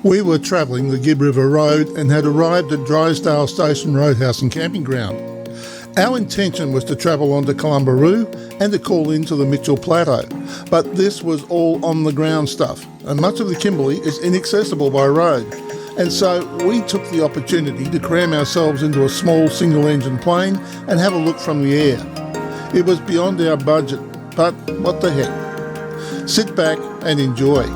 We were travelling the Gibb River Road and had arrived at Drysdale Station Roadhouse and Camping Ground. Our intention was to travel on to Kalumburu and to call into the Mitchell Plateau, but this was all on the ground stuff, and much of the Kimberley is inaccessible by road. And so we took the opportunity to cram ourselves into a small single-engine plane and have a look from the air. It was beyond our budget, but what the heck. Sit back and enjoy.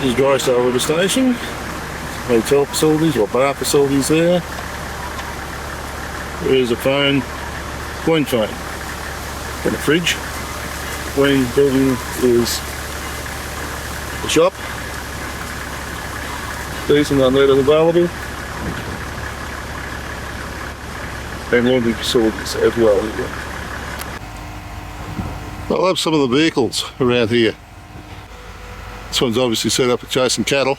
This is Drysdale River Station. Hotel facilities or bar facilities there. There is a phone, Queen phone, and a fridge. Queen building is the shop. Decent unleaded available. And laundry facilities as well. I love some of the vehicles around here. This one's obviously set up for chasing cattle.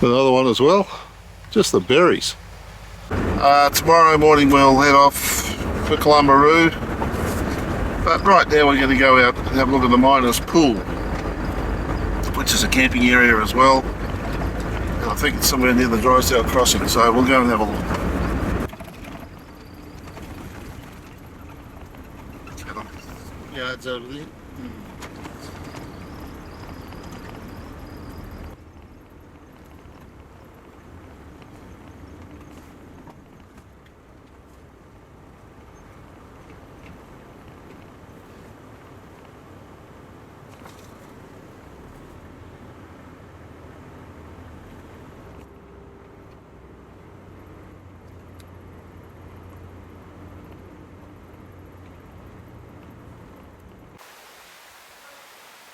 Another one as well. Just the berries. Tomorrow morning we'll head off for Kalumburu. But right now we're going to go out and have a look at the miners' pool, which is a camping area as well. And I think it's somewhere near the Drysdale crossing, so we'll go and have a look. Yeah, it's over there.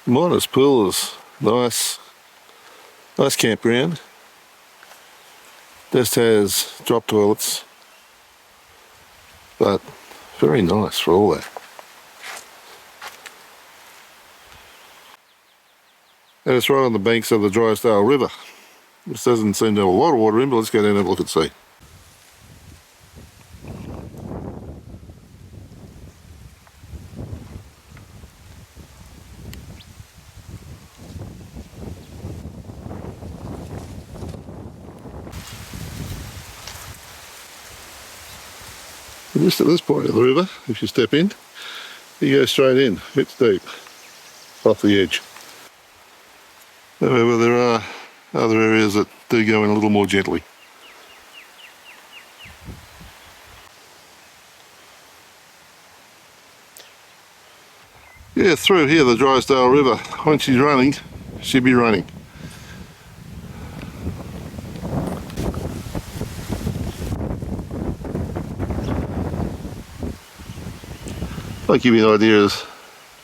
Miners' pool is nice campground. Just has drop toilets, but very nice for all that. And it's right on the banks of the Drysdale River. This doesn't seem to have a lot of water in, but let's go down and have a look and see. Just at this point of the river, if you step in, you go straight in. It's deep, off the edge. However, there are other areas that do go in a little more gently. Yeah, through here, the Drysdale River, when she's running, she'll be running. I'll give you an idea of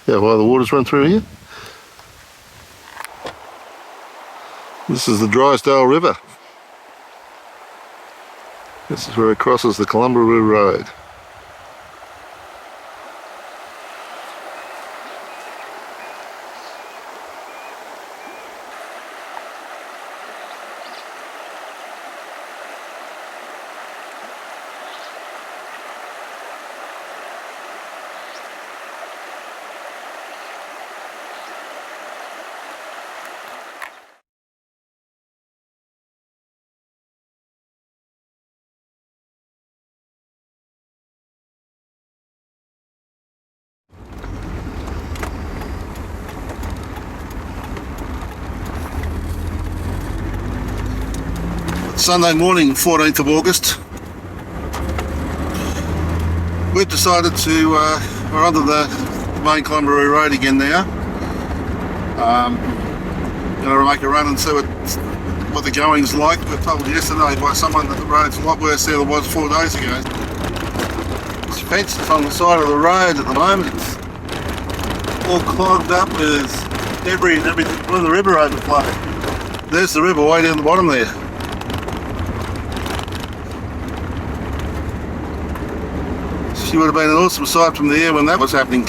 how high the waters run through here. This is the Drysdale River. This is where it crosses the Kalumburu Road. Sunday morning, 14th of August. We've decided to, we're onto the main Kalumburu Road again now. Going to make a run and see what the going's like. We were told yesterday by someone that the road's a lot worse there than it was 4 days ago. It's fenced on the side of the road at the moment. It's all clogged up with debris and everything from the river overflow. There's the river way down the bottom there. She would have been an awesome sight from the air when that was happening.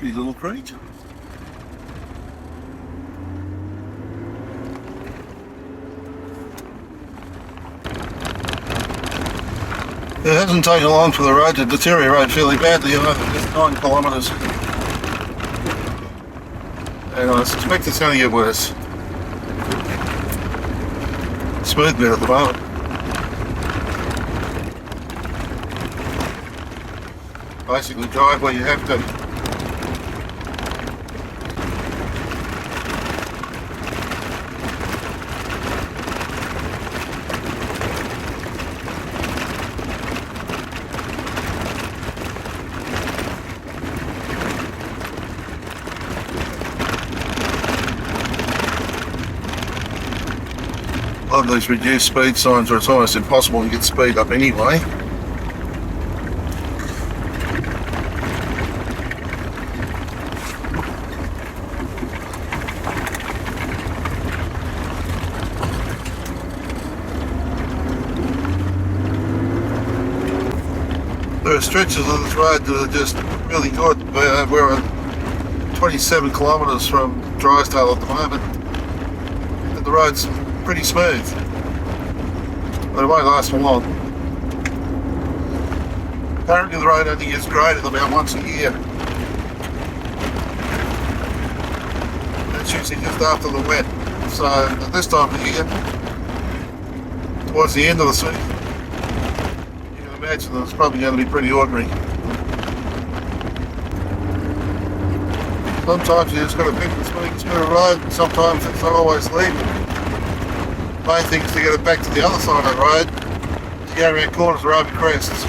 pretty little creek. It hasn't taken long for the road to deteriorate fairly badly, it's 9 kilometres. And I suspect it's going to get worse. Smooth bit at the moment. Basically drive where you have to. A lot of these reduced speed signs are it's almost impossible to get speed up anyway. There are stretches of this road that are just really good. We're at 27 kilometres from Drysdale at the moment, and the road's pretty smooth, but it won't last for long. Apparently the road only gets graded about once a year. That's usually just after the wet. So at this time of the year, towards the end of the season, you can imagine that it's probably going to be pretty ordinary. Sometimes you just got to pick the smooth road, and sometimes it's not always legal. Main thing is to get it back to the other side of the road, to go around corners or over crests.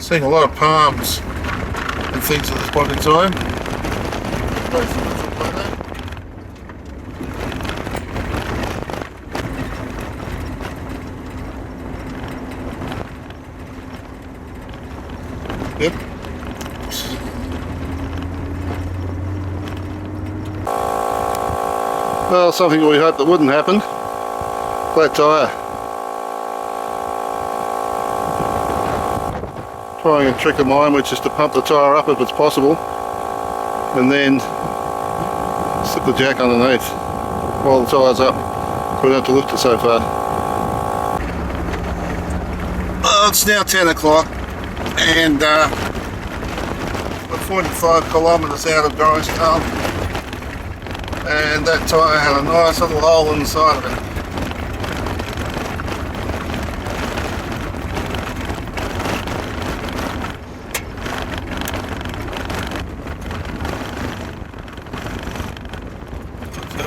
Seeing a lot of palms and things at this point in time. Yep. Well, something we hoped that wouldn't happen. Flat tyre. Trying a trick of mine, which is to pump the tyre up if it's possible, and then slip the jack underneath while the tyre's up. We don't have to lift it so far. Well, it's now 10 o'clock. And we're 45 kilometres out of Drysdale, and that tyre had a nice little hole in the side of it.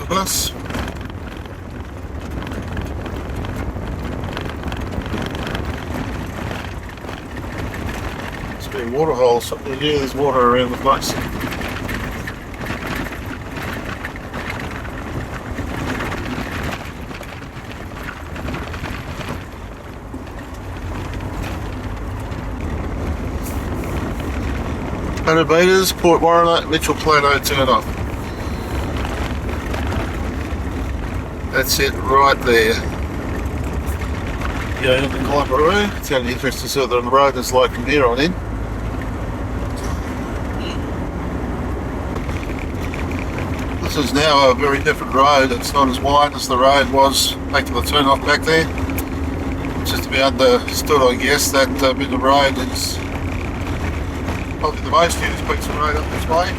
Bus. Water holes, yeah, there's water around the place. Meters, Port Warriner, Mitchell Plateau Turnoff. That's it right there. Going up the Kalumburu. It's going to be interesting to see what the road is like from here on in. This is now a very different road. It's not as wide as the road was back to the turnoff back there. Just to be understood, I guess, that bit of road is probably the most used piece of road up this way.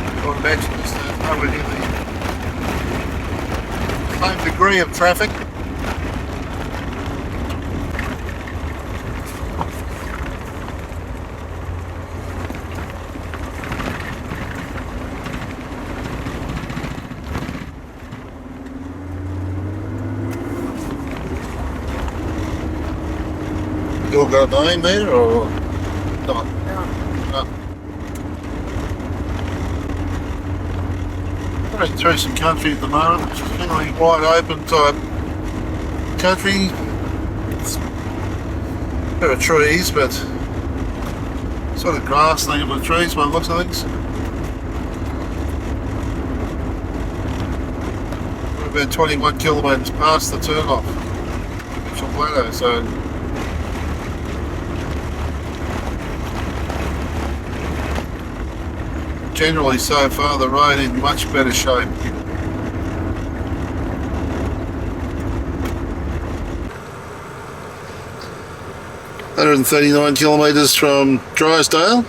I would imagine there's nowhere near the same degree of traffic. You all got a name there or not? No. Going through some country at the moment, which is generally wide open type country. There are trees, but Sort of grass thing with trees by the looks of things. We're about 21 kilometres past the turnoff, Mitchell Plateau, so generally so far the road in much better shape. 139 kilometres from Drysdale.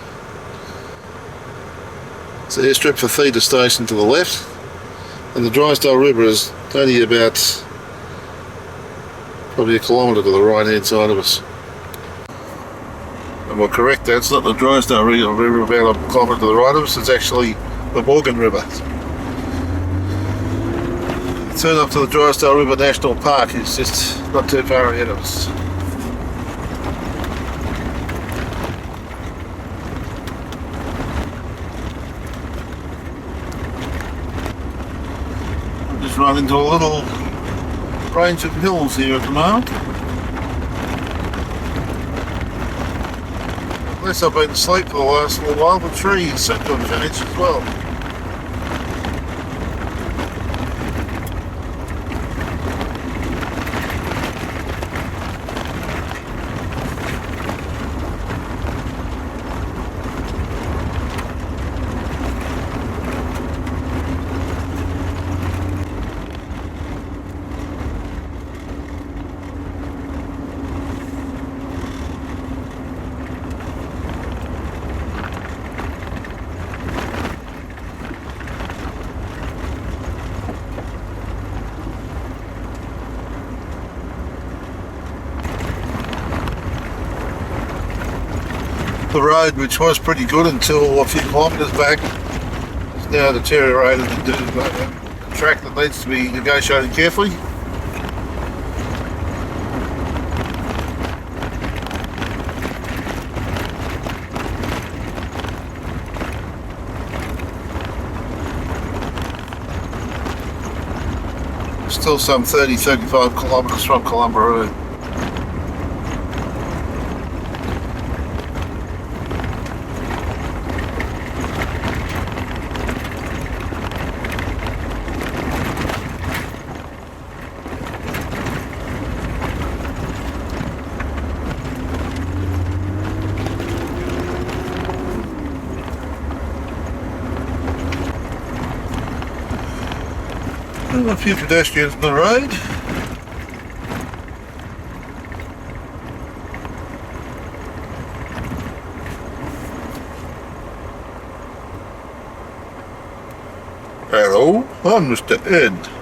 It's the airstrip for Theta Station to the left, and the Drysdale River is only about probably a kilometre to the right hand side of us. And we're correct, that's not the Drysdale River about a kilometre to the right of us, it's actually the Morgan River. The turn up to the Drysdale River National Park is just not too far ahead of us. Just run into a little range of hills here at the moment. Unless I've been asleep for the last little while, the trees seem to have changed as well. The road, which was pretty good until a few kilometres back, is now deteriorated into a track that needs to be negotiated carefully. Still some 30-35 kilometres from Kalumburu. A few pedestrians on the road. Hello, I'm Mr. Ed.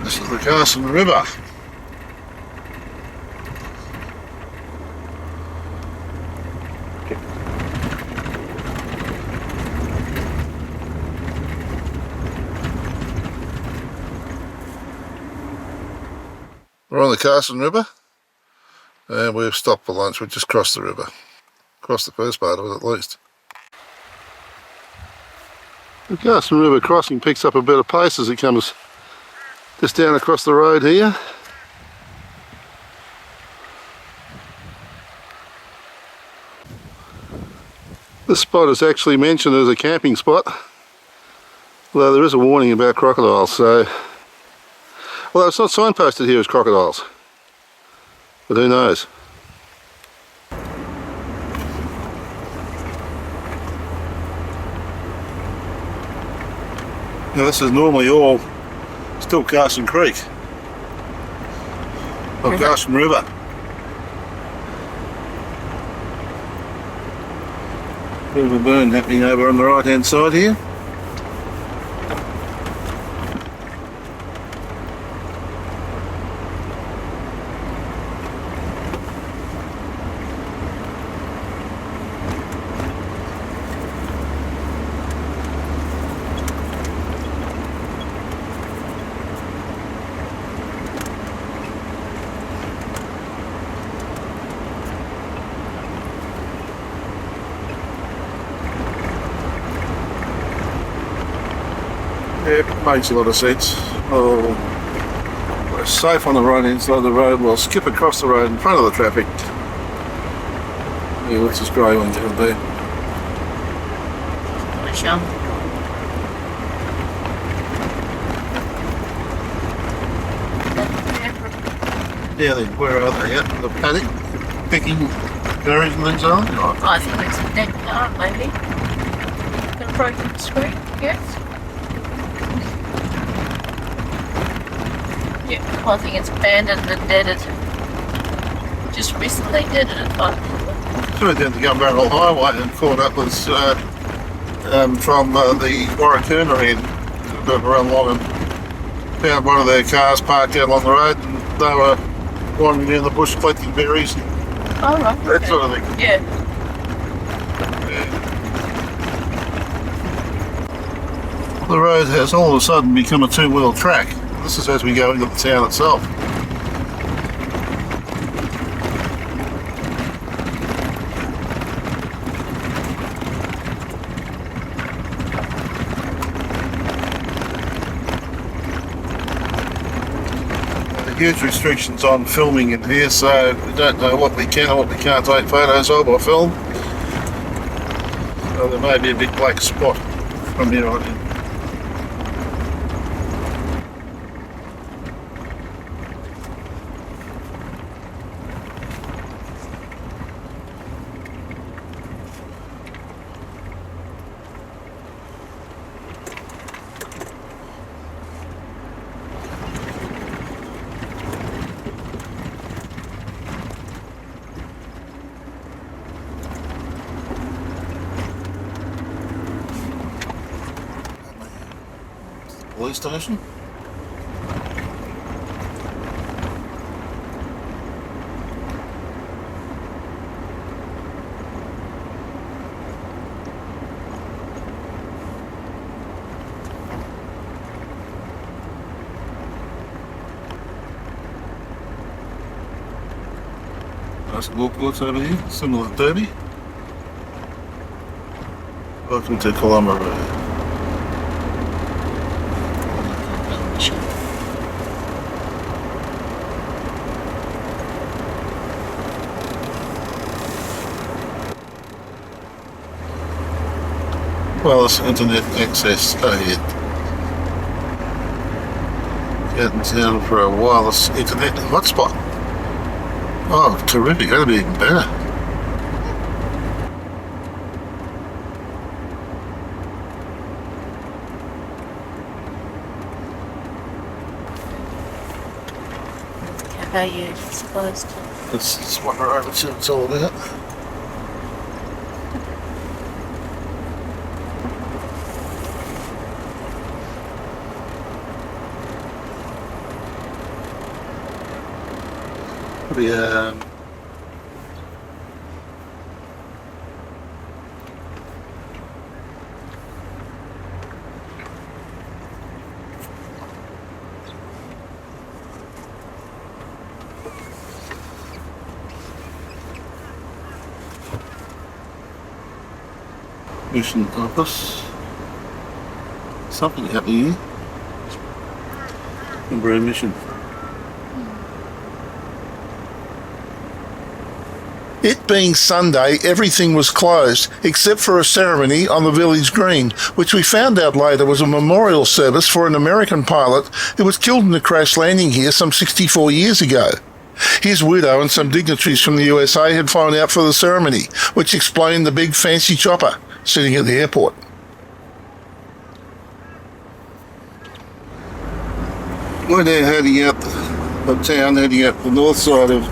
This is the Carson River. We're on the Carson River and we've stopped for lunch. We've just crossed the river. Crossed the first part of it at least. The Carson River crossing picks up a bit of pace as it comes just down across the road here. This spot is actually mentioned as a camping spot, although there is a warning about crocodiles, so well, it's not signposted here as crocodiles, but who knows. Now this is normally all still Carson Creek. Pentecost River. Bit of a burn happening over on the right hand side here. Yeah, it makes a lot of sense. Oh, we're safe on the right hand side of the road. We'll skip across the road in front of the traffic. Yeah, what's this grey one down there? Which Yeah, then where are they? Out in the paddock, picking berries and things on? I think it's a dead car, maybe. Got a broken screen, yes. Yeah, I think it's abandoned and deaded. Just recently deaded it, but Through down the Gunbarrel Highway and caught up with from the Turnoff end. Got around along and found one of their cars parked out along the road, and they were wandering down the bush collecting berries and oh right, that okay. sort of thing. Yeah. The road has all of a sudden become a two-wheel track. This is as we go into the town itself. Huge restrictions on filming in here, so we don't know what we can or what we can't take photos of or film. So there may be a big black spot from here on in. Police station. Nice walkouts over here, similar to Derby. Welcome to Kalumburu. Well, it's internet access ahead. Getting down for a wireless internet hotspot. Oh, terrific. That'll be even better. Cafe you're supposed to. That's what we're over to. It's all about. The mission office. Something happening here. Ellenbrae mission. It being Sunday, everything was closed except for a ceremony on the village green, which we found out later was a memorial service for an American pilot who was killed in a crash landing here some 64 years ago. His widow and some dignitaries from the USA had flown out for the ceremony, which explained the big fancy chopper sitting at the airport. We're now heading out of town, heading up the north side of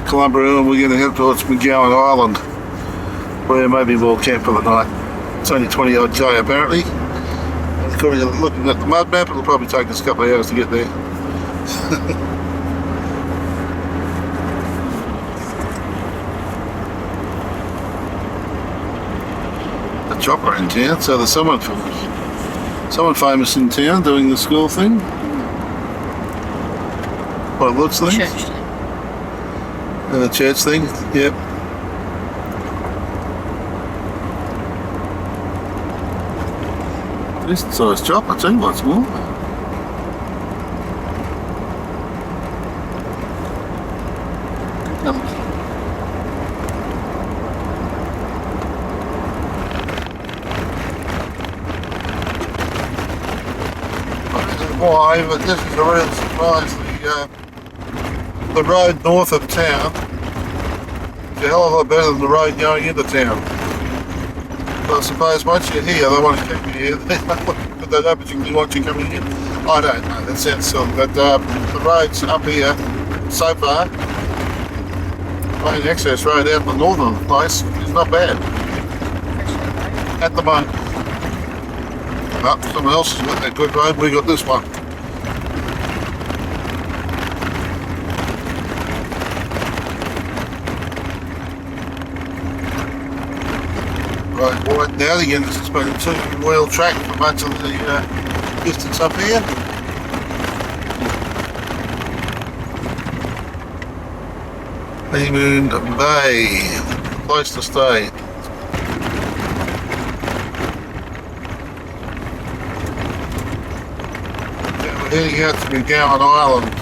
Kalumburu, and we're going to head towards McGowan Island, where maybe we'll camp for the night. It's only 20 odd K apparently. According to looking at the mud map, it'll probably take us a couple of hours to get there. A chopper in town, so there's someone famous in town doing the school thing. By the looks of things. Church thing. The church thing, yep. Decent sized chopper too, what's more. Why, but this is a real surprise. The road north of town is a hell of a lot better than the road going into town. So I suppose once you're here, they want to keep you here, but they don't particularly want you coming in. I don't know, that sounds silly, but the roads up here so far, main access road out the northern place is not bad at the moment. Oh, someone else has got that good road, we got this one. Right, wide now again, this has been a two-wheel track for much of the distance up here. Honeymoon Bay, place to stay. Heading out to McGowan Island.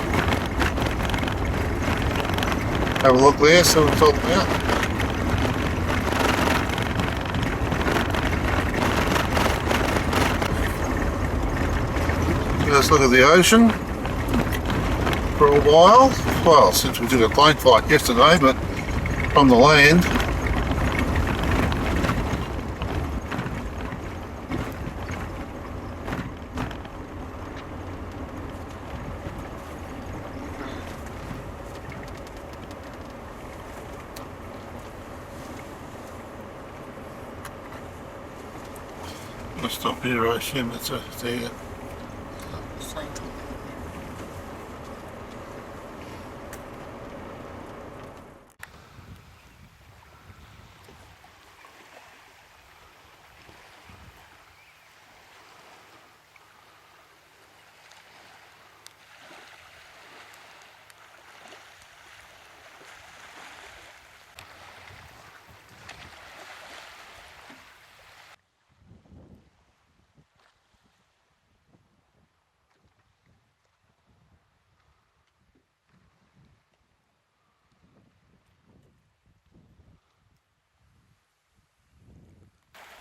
Have a look there, see what it's all about. Let's look at the ocean for a while. Well, since we did a plane flight yesterday, but from the land. Let's stop here, I assume it's there.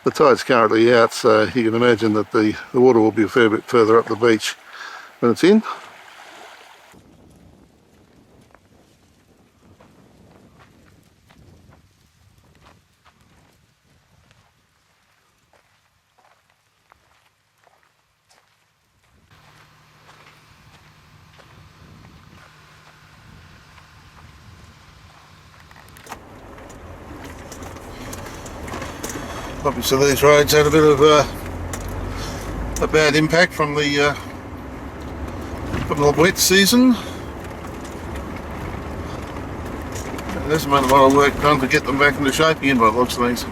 The tide's currently out, so you can imagine that the water will be a fair bit further up the beach when it's in. Obviously these roads had a bit of a bad impact from the wet season. There's been a lot of work done to get them back into shape again by the looks of things.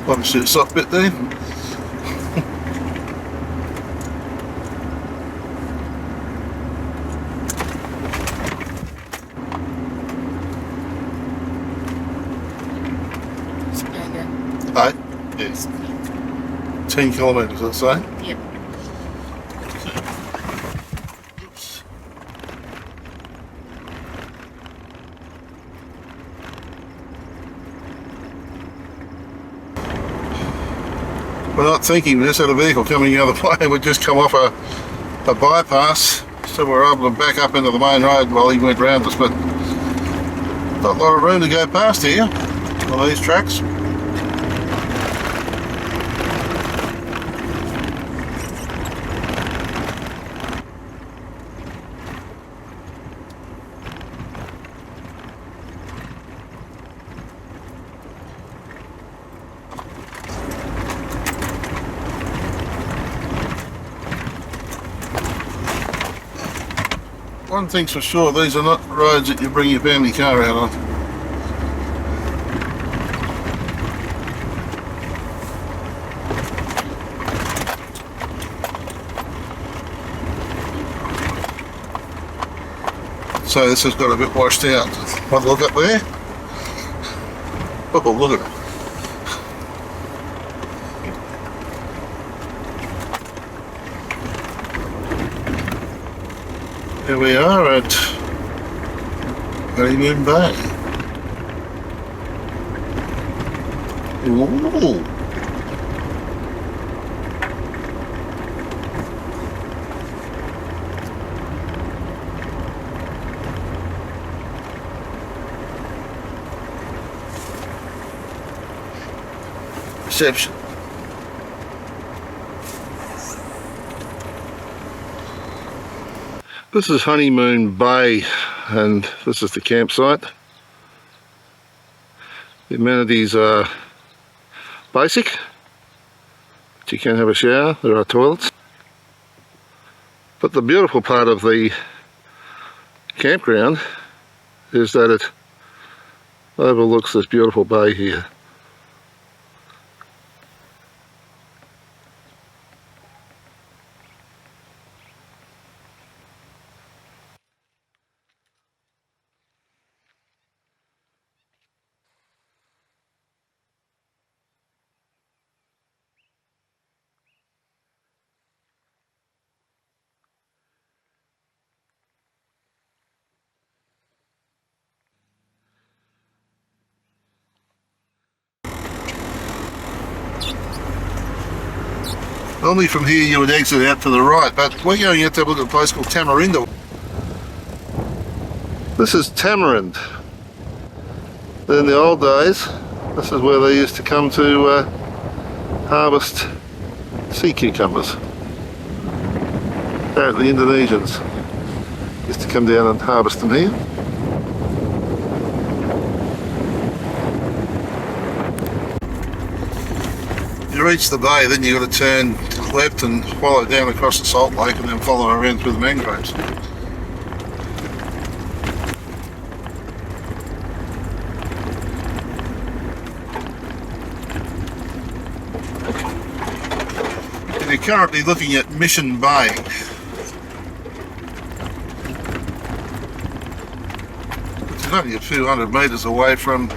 Obviously a soft bit there. Yes. 10 kilometres, I'd say. Yep. Oops. We're not thinking, we just had a vehicle coming the other way. We'd just come off a bypass, so we were able to back up into the main road while he went round us, but not a lot of room to go past here on these tracks. One thing's for sure, these are not roads that you bring your family car out on. So this has got a bit washed out. Have a look up there. Oh, look at it. Here we are at Honeymoon Bay. Ooh. Reception. This is Honeymoon Bay, and this is the campsite. The amenities are basic, but you can have a shower, there are toilets. But the beautiful part of the campground is that it overlooks this beautiful bay here. Normally from here you would exit out to the right, but we're going out to have a look at a place called Tamarind. This is Tamarind. In the old days, this is where they used to come to harvest sea cucumbers. Apparently Indonesians used to come down and harvest them here. You reach the bay, then you've got to turn left and follow down across the salt lake and then follow around through the mangroves. And you're currently looking at Mission Bay. Which is only a few hundred metres away from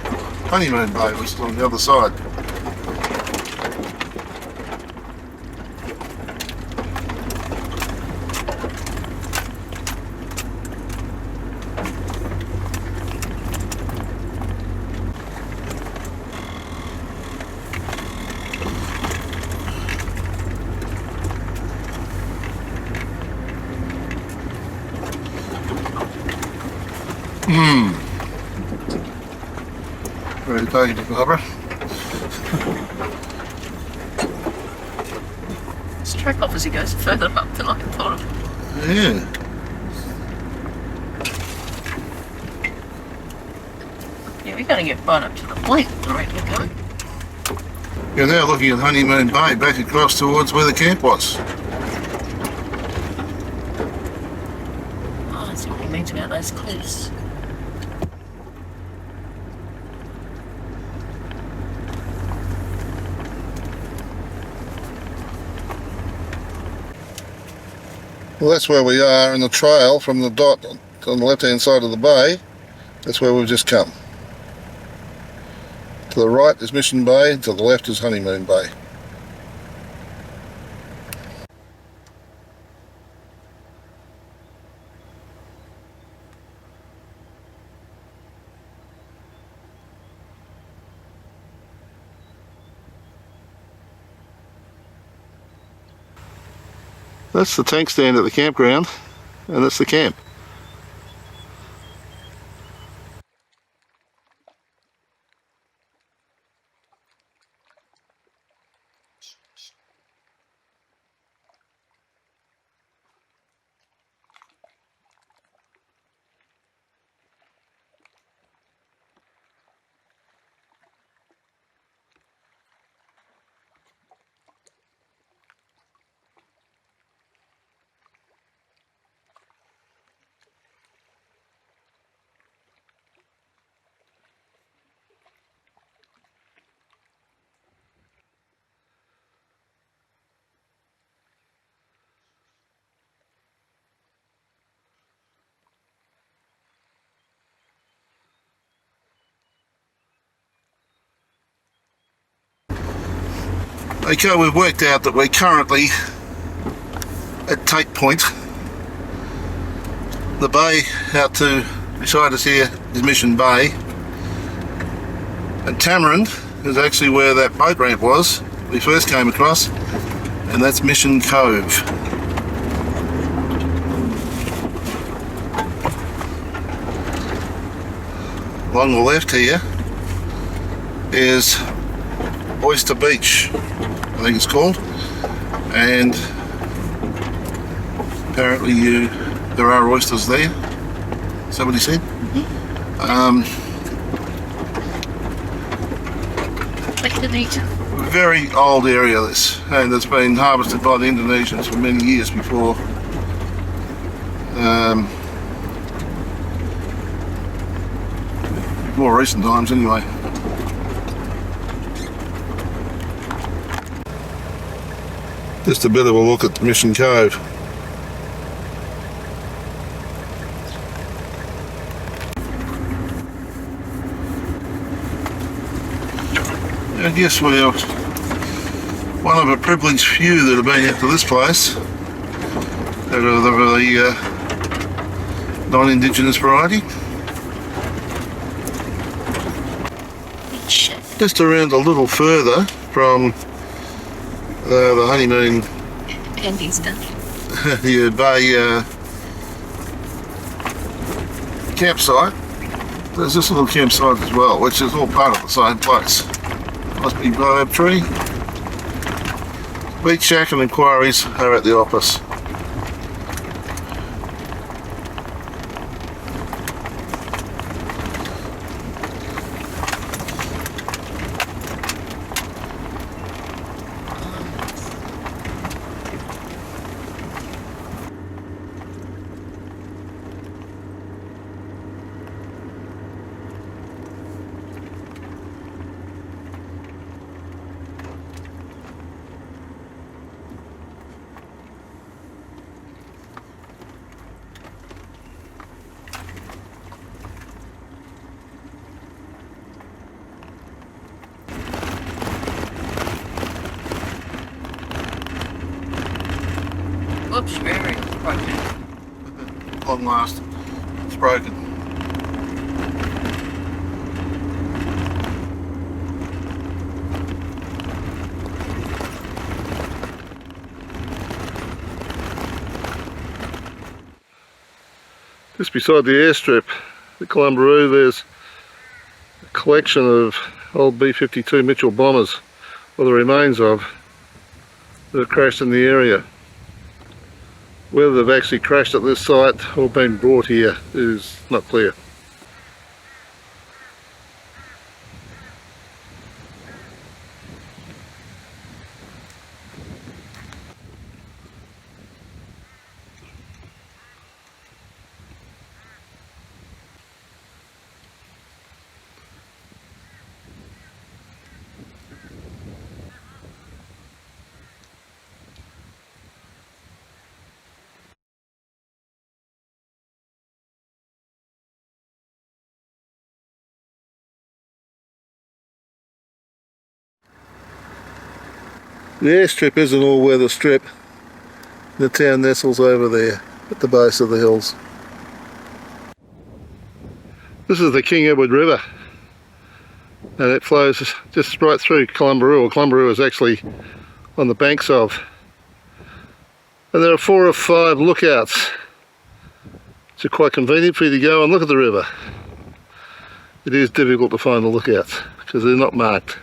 Honeymoon Bay, which is on the other side. Very tidy, Barbara. It's track off as he goes further up than I thought. Yeah. Yeah, we're going to get right up to the point, I reckon we're going. You're now looking at Honeymoon Bay, back across towards where the camp was. Oh, I see what he means about those cliffs. Well, that's where we are in the trail from the dot on the left-hand side of the bay. That's where we've just come. To the right is Mission Bay, to the left is Honeymoon Bay. That's the tank stand at the campground, and that's the camp. Okay, we've worked out that we're currently at Tate Point. The bay out to beside us here is Mission Bay, and Tamarind is actually where that boat ramp was we first came across, and that's Mission Cove. Along the left here is Oyster Beach, I think it's called, and apparently there are oysters there. Is that what he said? Very old area this, and it's been harvested by the Indonesians for many years before. More recent times anyway. Just a bit of a look at Mission Cove. I guess we're one of a privileged few that have been out to this place that are the non-Indigenous variety. Just around a little further from the Honeymoon Bay campsite. There's this little campsite as well, which is all part of the same place. Must be Baobab Tree. Beach Shack and Inquiries are at the office. Oops, very broken. Long last, it's broken. Just beside the airstrip, the Kalumburu, there's a collection of old B-52 Mitchell bombers, or the remains of, that have crashed in the area. Whether they've actually crashed at this site or been brought here is not clear. The airstrip is an all-weather strip. The town nestles over there at the base of the hills. This is the King Edward River, and it flows just right through Kalumburu. Kalumburu is actually on the banks of. And there are 4 or 5 lookouts, which are quite convenient for you to go and look at the river. It is difficult to find the lookouts because they're not marked.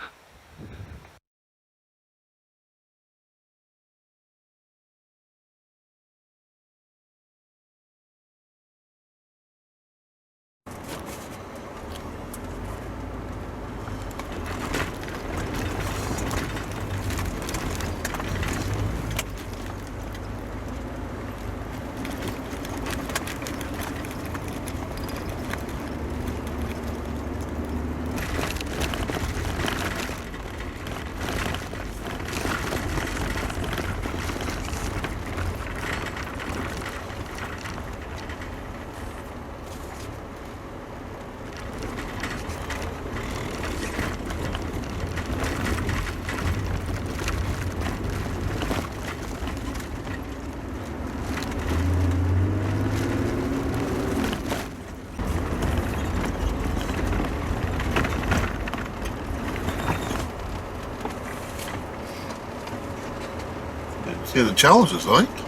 the challenges, I think.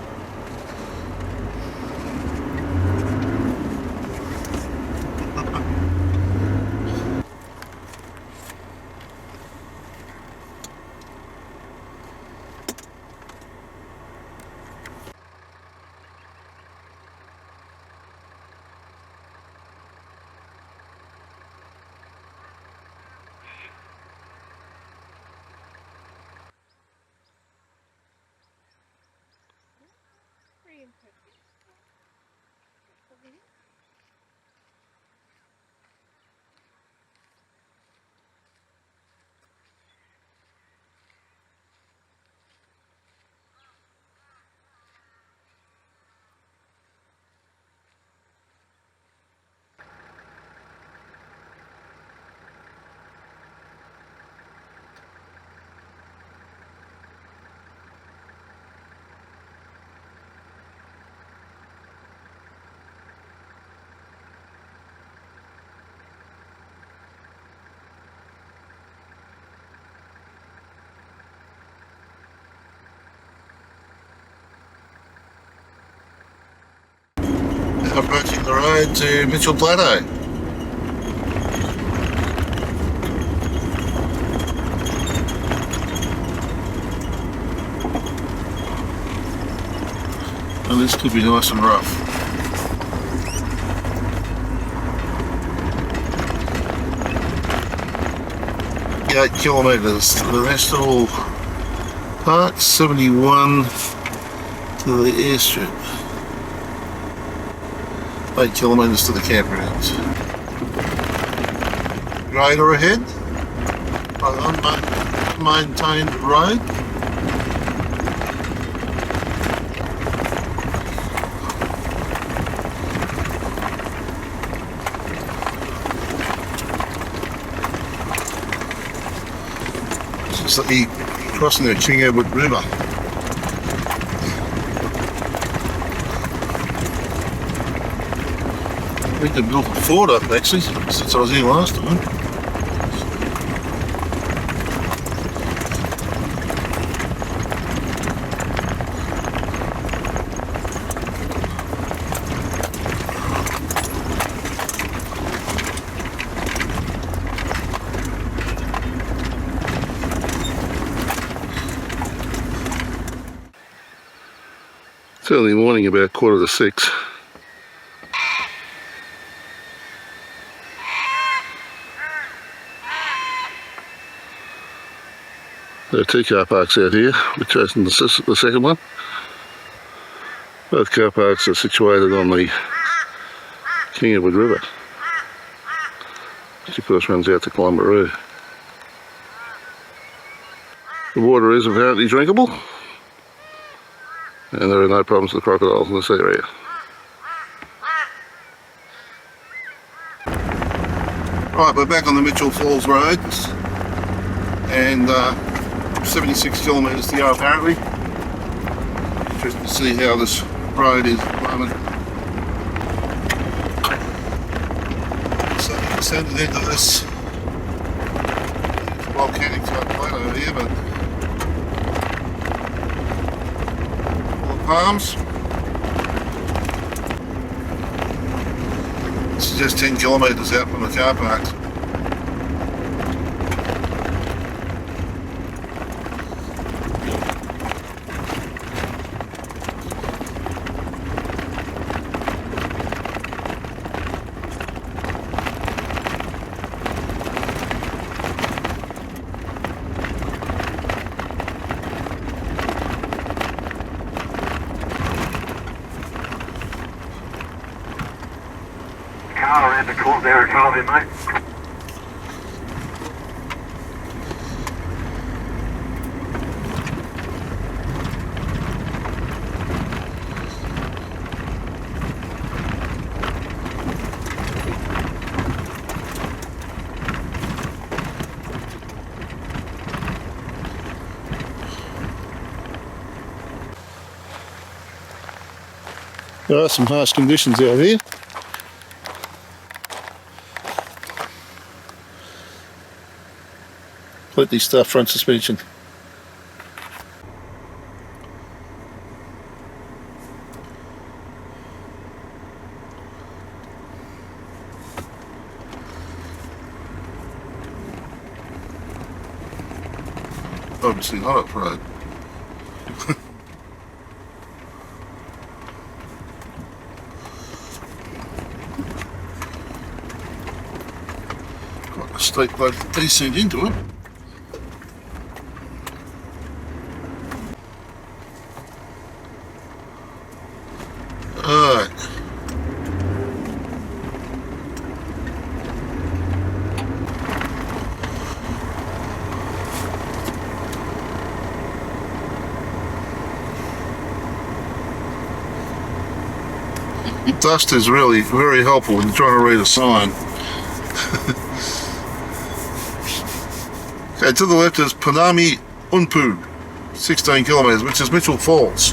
Approaching the road to Mitchell Plateau. And this could be nice and rough. 8 kilometres to the National Park, 71 to the airstrip. 8 kilometres to the campgrounds. Grader ahead by the unmaintained road. It's like crossing the King Edward River. I think they built a fort up actually since I was here last time. It's early morning, about 5:45. There are 2 car parks out here. We've chosen the second one. Both car parks are situated on the King Edward River, which of course runs out to Kalumburu. The water is apparently drinkable, and there are no problems with crocodiles in this area. Right, we're back on the Mitchell Falls Road, and 76 kilometres to go apparently. Interesting to see how this road is at the moment. So we descended into this volcanic type plateau here, but all the palms. This is just 10 kilometres out from the car parks. Around the corner there, Calvin, mate. There are some harsh conditions out here. Completely stuffed front suspension. obviously not off-road. Quite a steep descent into it. Alright. Dust is really very helpful when you're trying to read a sign. Okay, to the left is Panami Unpu, 16 kilometres, which is Mitchell Falls.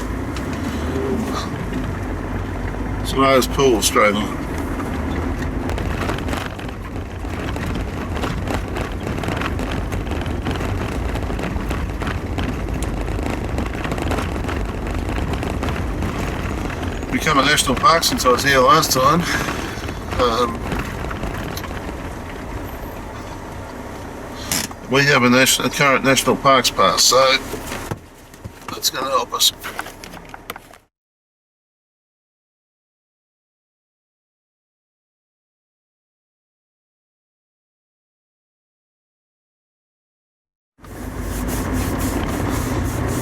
So there's pool straight on. Become a national park since I was here last time. We have a current national parks pass, so that's going to help us.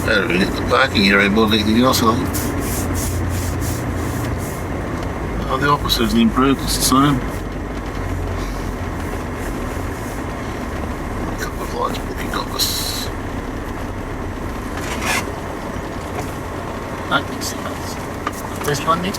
Better hit the parking area more than anything else, I think. Oh, the opposite is improved, it's the same. A couple of lights looking at us. I can see those. There's one there.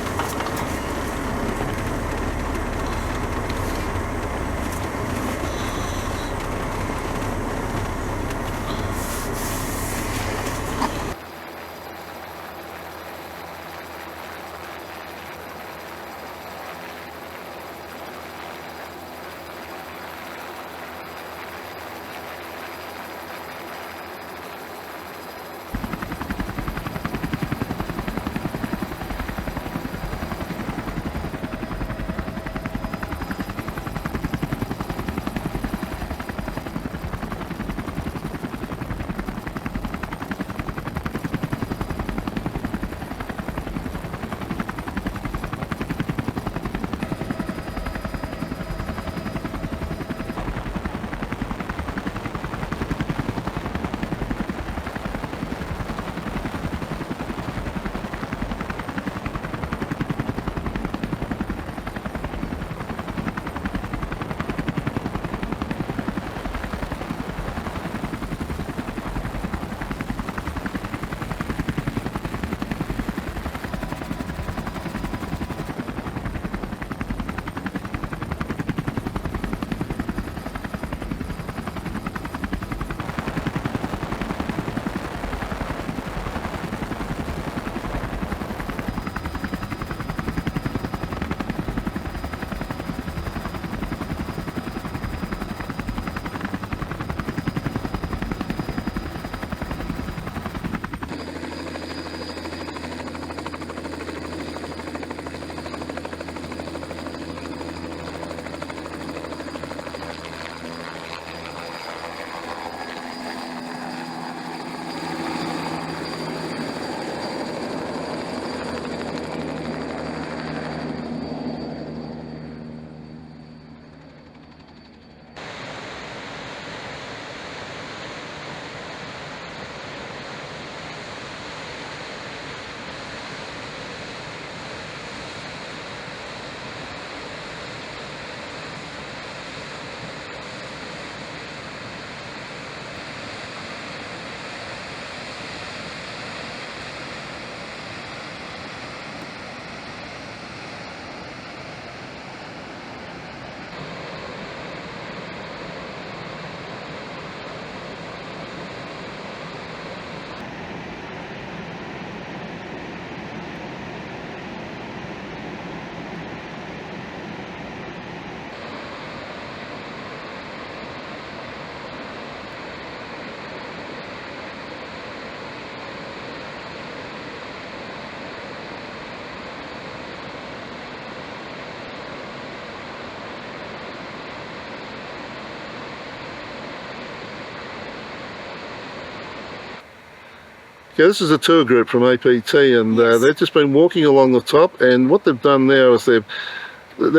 Yeah, this is a tour group from APT, and they've just been walking along the top, and what they've done now is they've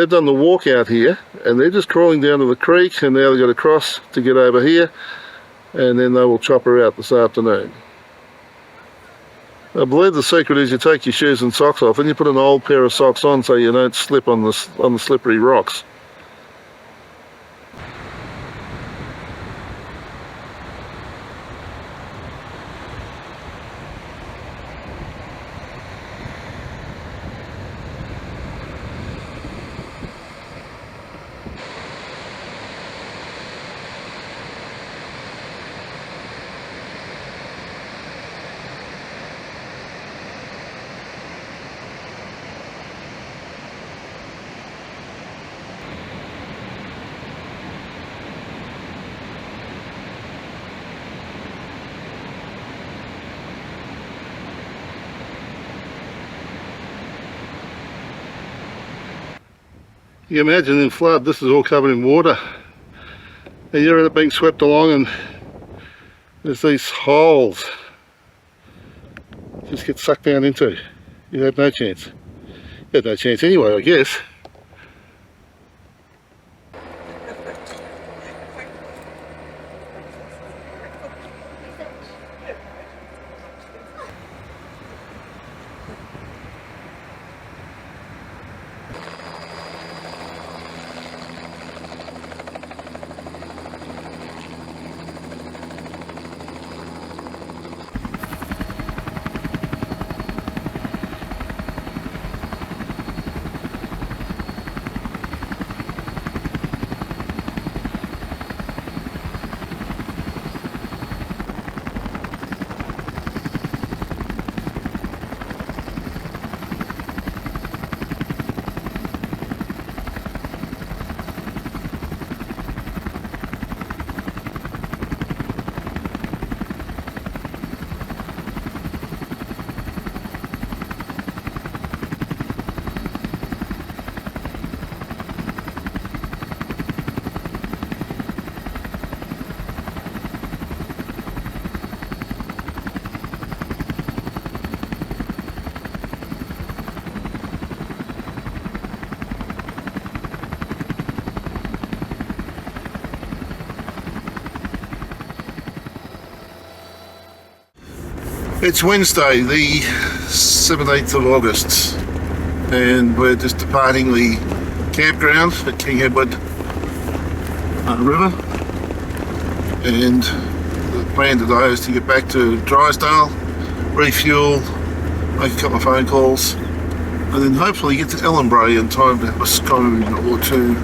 done the walk out here, and they're just crawling down to the creek, and now they've got to cross to get over here, and then they will chop her out this afternoon. I believe the secret is you take your shoes and socks off, and you put an old pair of socks on so you don't slip on the slippery rocks. You can imagine in flood, this is all covered in water, and you're end up being swept along, and there's these holes you just get sucked down into. You have no chance. You had no chance anyway, I guess. It's Wednesday, the 17th of August, and we're just departing the campground at King Edward River, and the plan today is to get back to Drysdale, refuel, make a couple of phone calls, and then hopefully get to Ellenbrae in time to have a scone or two.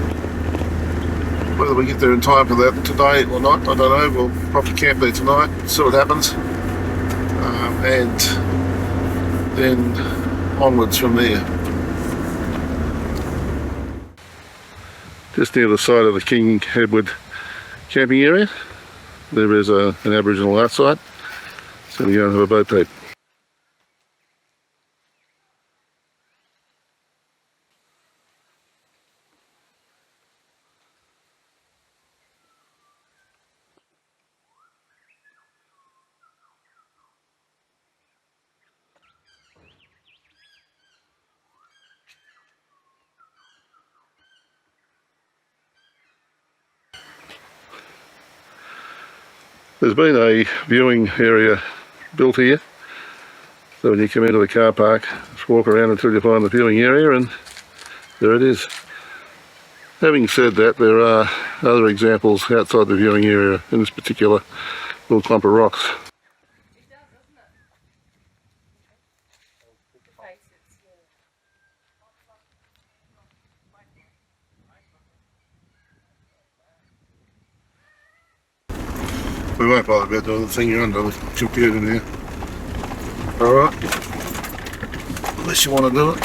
Whether we get there in time for that today or not, I don't know. We'll probably camp there tonight, see what happens. And then onwards from there. Just near the side of the King Edward camping area, there is an Aboriginal Art Site, so we go and have a boat trip. There's been a viewing area built here, so when you come into the car park, just walk around until you find the viewing area, and there it is. Having said that, there are other examples outside the viewing area in this particular little clump of rocks. We won't bother about doing the thing you're under the computer now. Alright. Unless you want to do it.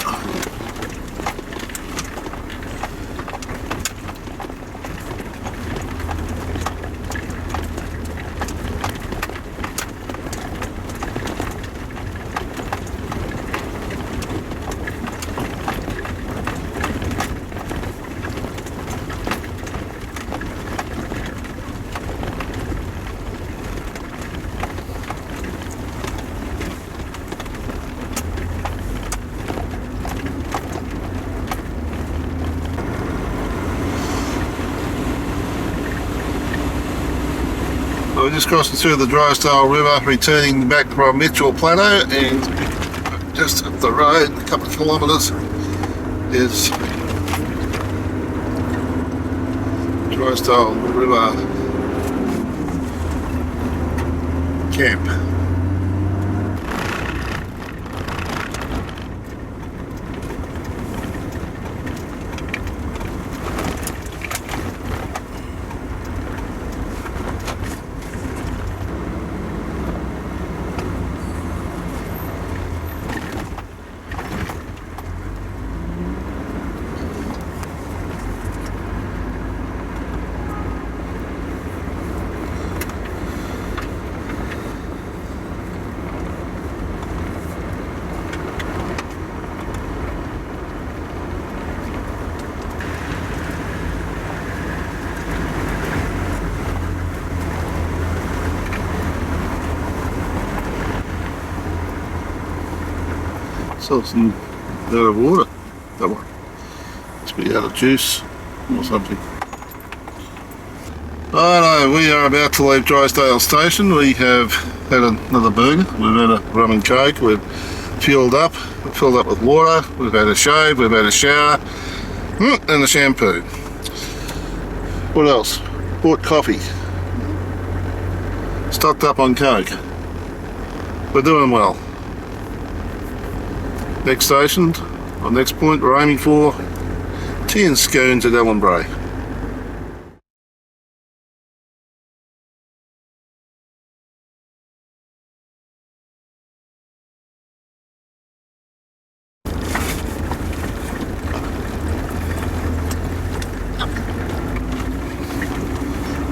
we're just crossing through the Drysdale River, returning back from Mitchell Plateau, and just up the road, a couple of kilometres, is Drysdale River camp. Something out of water, that one. Must be out of juice or something. Righto, we are about to leave Drysdale Station. We have had another burger. We've had a rum and coke. We've fueled up. We've filled up with water. We've had a shave. We've had a shower. And a shampoo. What else? Bought coffee. Stocked up on coke. We're doing well. Next station, or next point, we're aiming for tea and scones at Ellenbrae.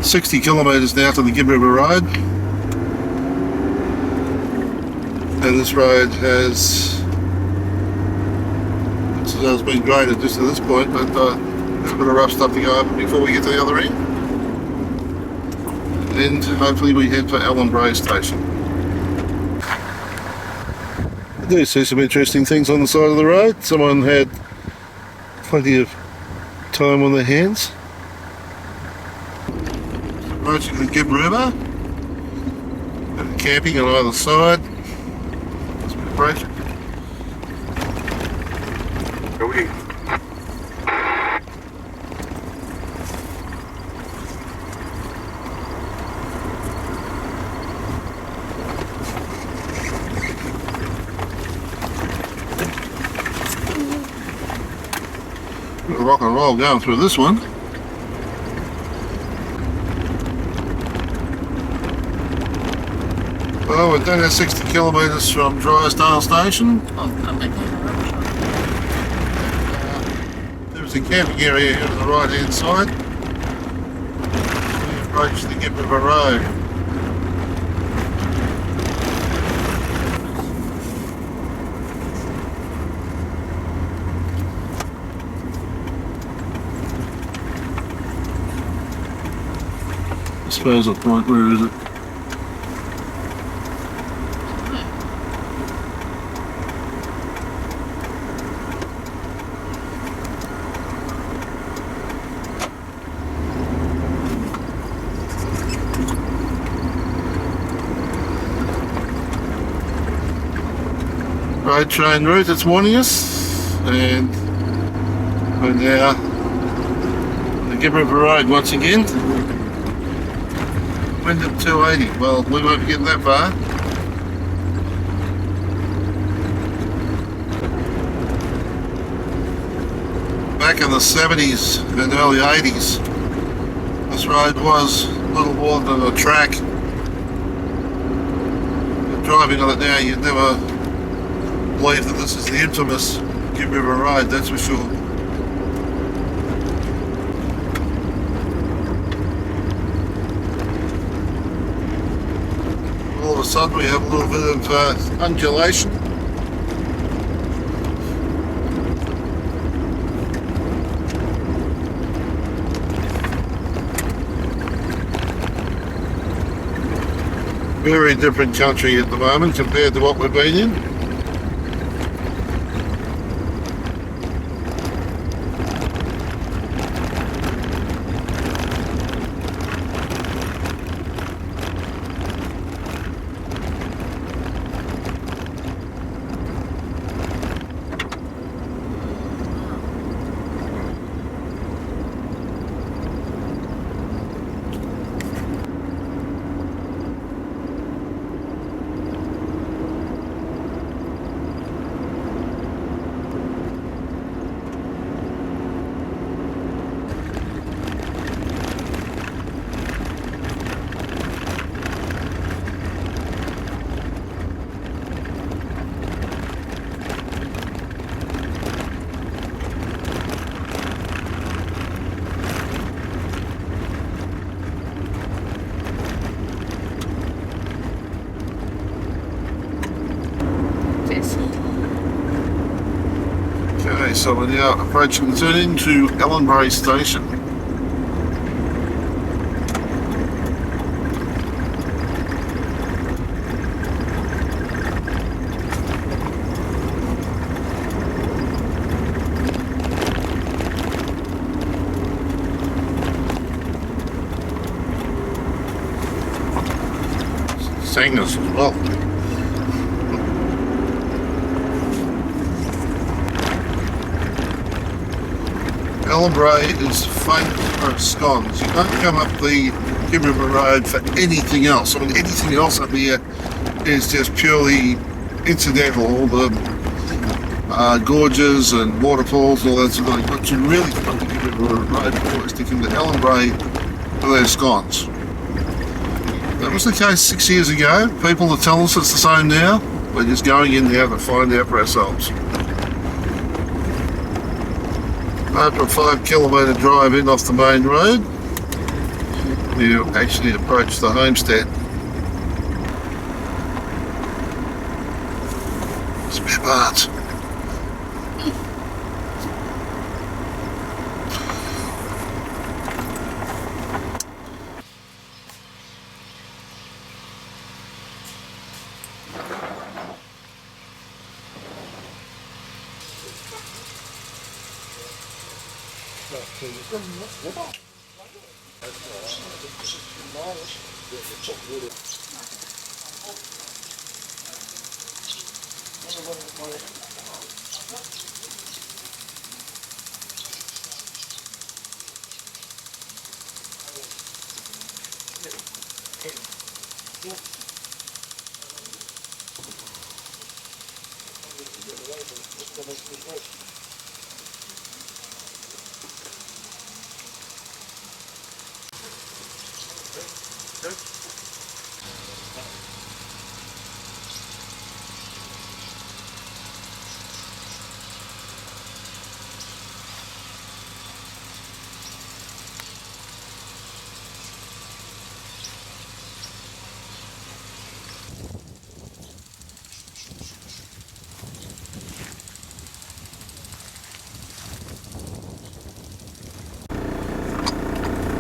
"60 kilometres now to the Gibb River Road, and this road has been graded just to this point, but there's a bit of rough stuff to go over before we get to the other end, and hopefully we head for Ellenbrae station. I do see some interesting things on the side of the road. Someone had plenty of time on their hands. Approaching the Gibb River, and camping on either side. Let's be approaching. Rock and roll going through this one. Well, we're down at 60 kilometres from Drysdale Station. There's a camping area here to the right hand side. We approach the Gibb River Road. I suppose I'll point, where is it? Road train route that's warning us, and we're now on the Gibb River Road once again. Wind at 280. Well, we won't be getting that far. Back in the 70s and early 80s, this road was little more than a track. Driving on it now, you'd never believe that this is the infamous Gibb River Road, that's for sure. All of a sudden we have a little bit of undulation. Very different country at the moment compared to what we've been in. So we're now approaching the turn into Ellenbrae station. Singers as well. Ellenbrae is famous for its scones. You don't come up the Gibb River Road for anything else. I mean, anything else up here is just purely incidental. All the gorges and waterfalls and all that sort of thing. But you really come to Gibb River Road for is to come to Ellenbrae for their scones. That was the case 6 years ago. People that tell us it's the same now, we're just going in there to find out for ourselves. After a 5 kilometre drive in off the main road, you actually approach the homestead. Spare parts.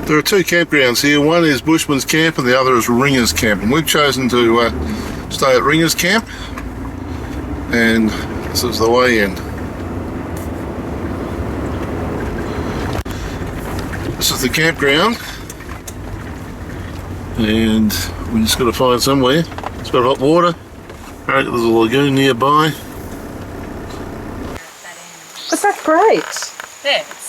There are two campgrounds here. One is Bushman's Camp and the other is Ringer's Camp. And we've chosen to stay at Ringer's Camp. And this is the way in. This is the campground. And we just got to find somewhere. It's got hot water. There's a lagoon nearby. Was that great? Yes.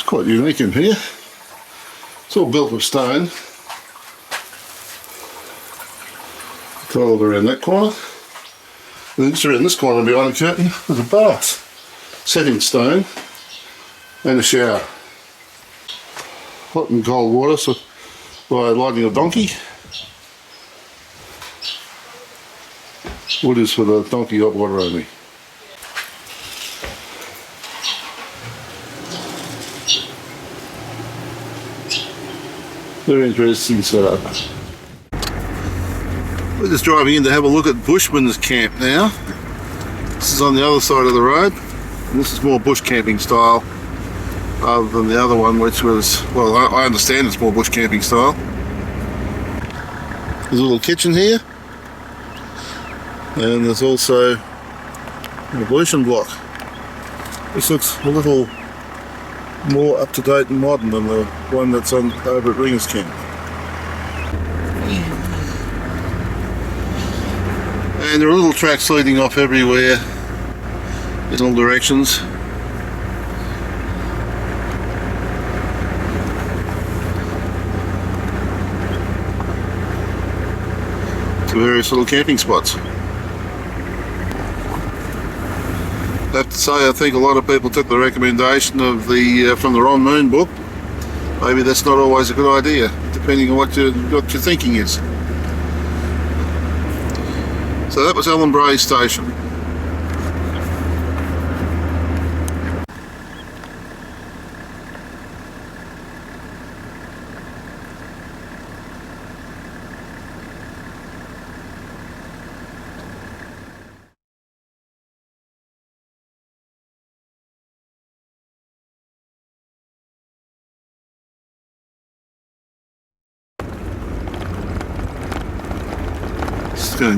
Quite unique in here. It's all built of stone. Tiled around that corner. And just around this corner behind the curtain, there's a bath. Set in stone. And a shower. Hot and cold water so by lighting a donkey. Wood is for the donkey, hot water only. Very interesting setup. We're just driving in to have a look at Bushman's Camp now. This is on the other side of the road, and this is more bush camping style rather than the other one, which was, well, I understand it's more bush camping style. There's a little kitchen here, and there's also an ablution block. This looks a little more up to date and modern than the one that's on over at Ringers Camp. And there are little tracks leading off everywhere in all directions. To various little camping spots. I have to say, I think a lot of people took the recommendation of the from the Ron Moon book. Maybe that's not always a good idea, depending on what your thinking is. So that was Ellenbrae Station.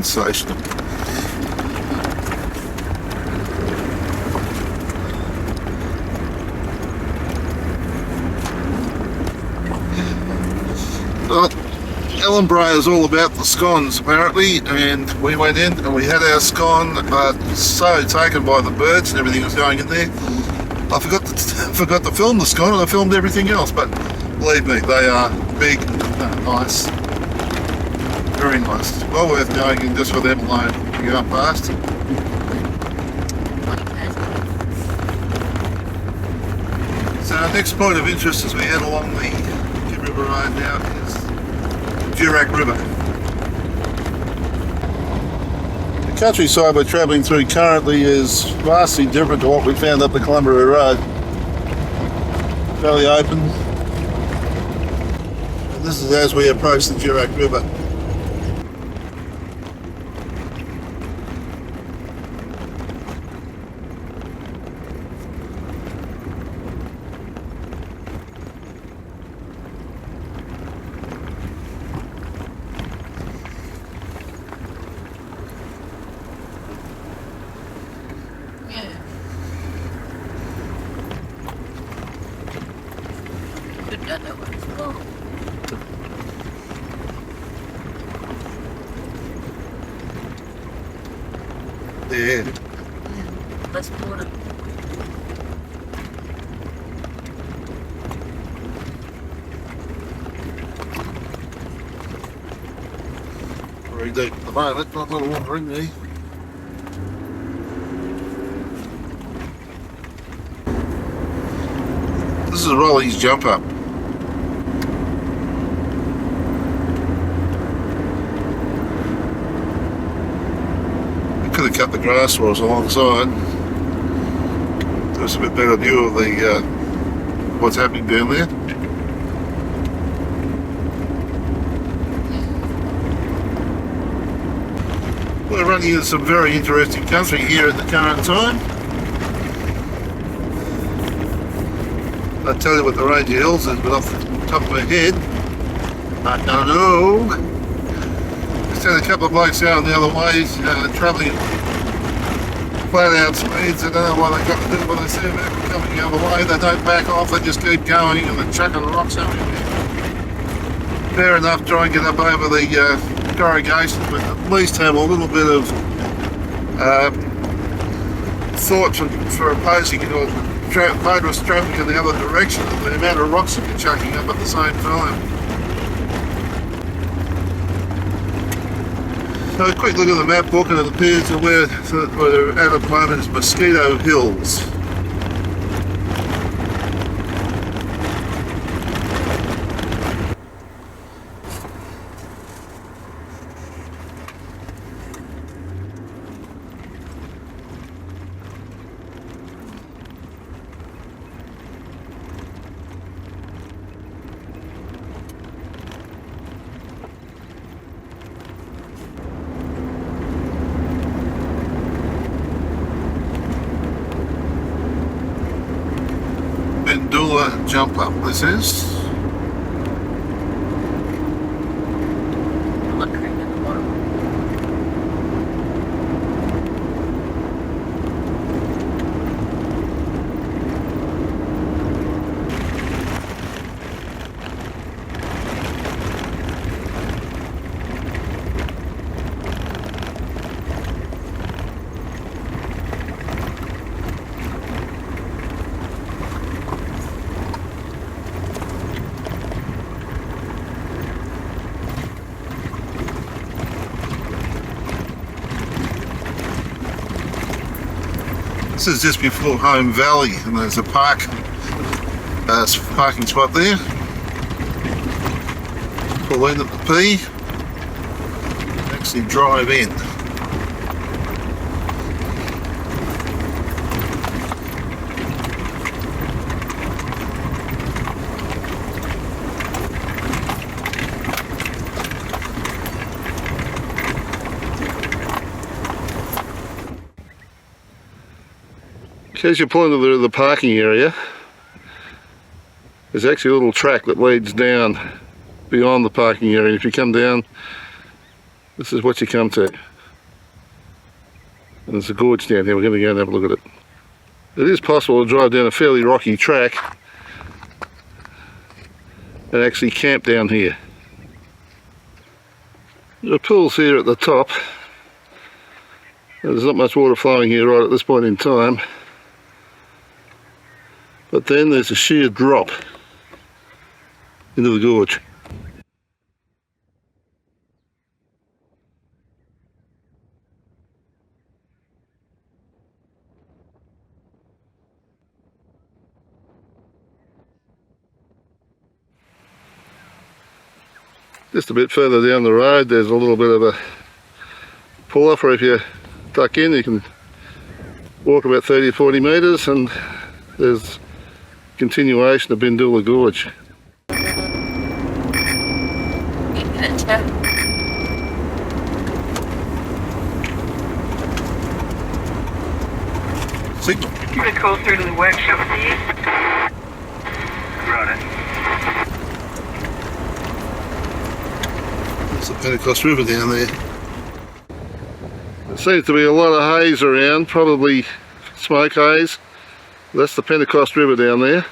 Station. Ellenbrae is all about the scones apparently, and we went in and we had our scone, so taken by the birds and everything was going in there. I forgot to film the scone, and I filmed everything else, but believe me, they are big, nice. Very nice. Well worth going in just for them alone to go up past. So our next point of interest as we head along the Gibb River Road now is the River. The countryside we're travelling through currently is vastly different to what we found up the Kalumburu Road. Fairly open. And this is as we approach the River. Yeah. Let's put it. Very deep at the moment, not a lot of water in there. This is Raleigh's jump up. Could have cut the grass for us alongside. There's a bit better view of the what's happening down there. We're running into some very interesting country here at the current time. I'll tell you what the range of hills is, but off the top of my head, I don't know. Just had a couple of blokes out the other way, travelling flat out speeds. I don't know why they got to do what they see about coming the other way. They don't back off, they just keep going and they're chucking rocks everywhere. Fair enough, try and get up over the corrugation, but at least have a little bit of thought for opposing it, or motorist traffic in the other direction, and the amount of rocks that you're chucking up at the same time. So a quick look at the map book, and it appears that we're at the moment is Mosquito Hills. Bindoola jump up, this is. This is just before Home Valley, and there's a parking spot there. Pull in at the P, actually drive in. As you pull into the parking area, there's actually a little track that leads down beyond the parking area. If you come down, this is what you come to. And there's a gorge down here. We're going to go and have a look at it. It is possible to drive down a fairly rocky track and actually camp down here. There are pools here at the top. There's not much water flowing here right at this point in time. But then there's a sheer drop into the gorge. Just a bit further down the road there's a little bit of a pull-off, or if you duck in you can walk about 30 or 40 metres and there's continuation of Bindoola Gorge. Signal. I'm going to call through to the workshop for you. Right. There's the Pentecost River down there. There seems to be a lot of haze around, probably smoke haze. That's the Pentecost River down there.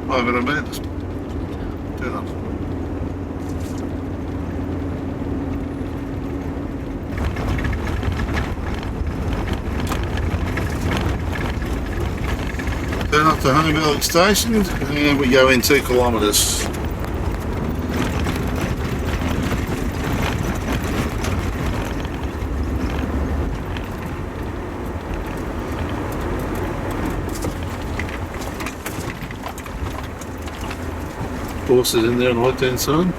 Over a minute, just turn up. Turn up to Honeymoon Bay station and we go in 2 kilometres. Horses in there on the right hand side.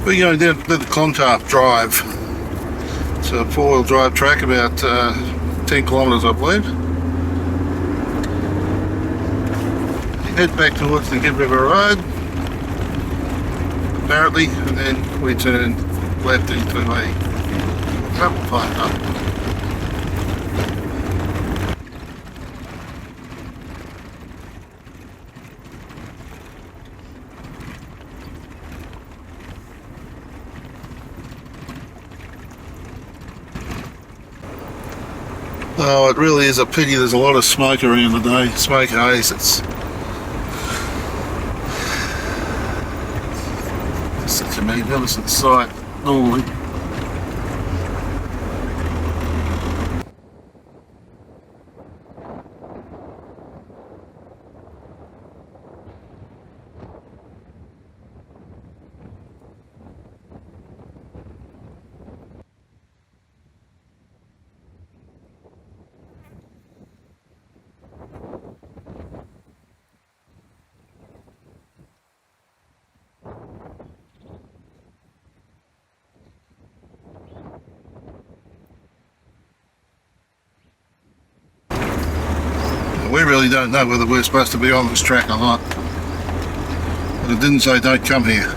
We're going down to the Clontarf Drive. It's a 4-wheel drive track, about 10 kilometres I believe. Head back towards the Gibb River Road, apparently, and then we turn left into a travel path up. Oh, it really is a pity there's a lot of smoke around today. Smoke haze. It's such a magnificent sight normally. We really don't know whether we're supposed to be on this track or not. But it didn't say don't come here.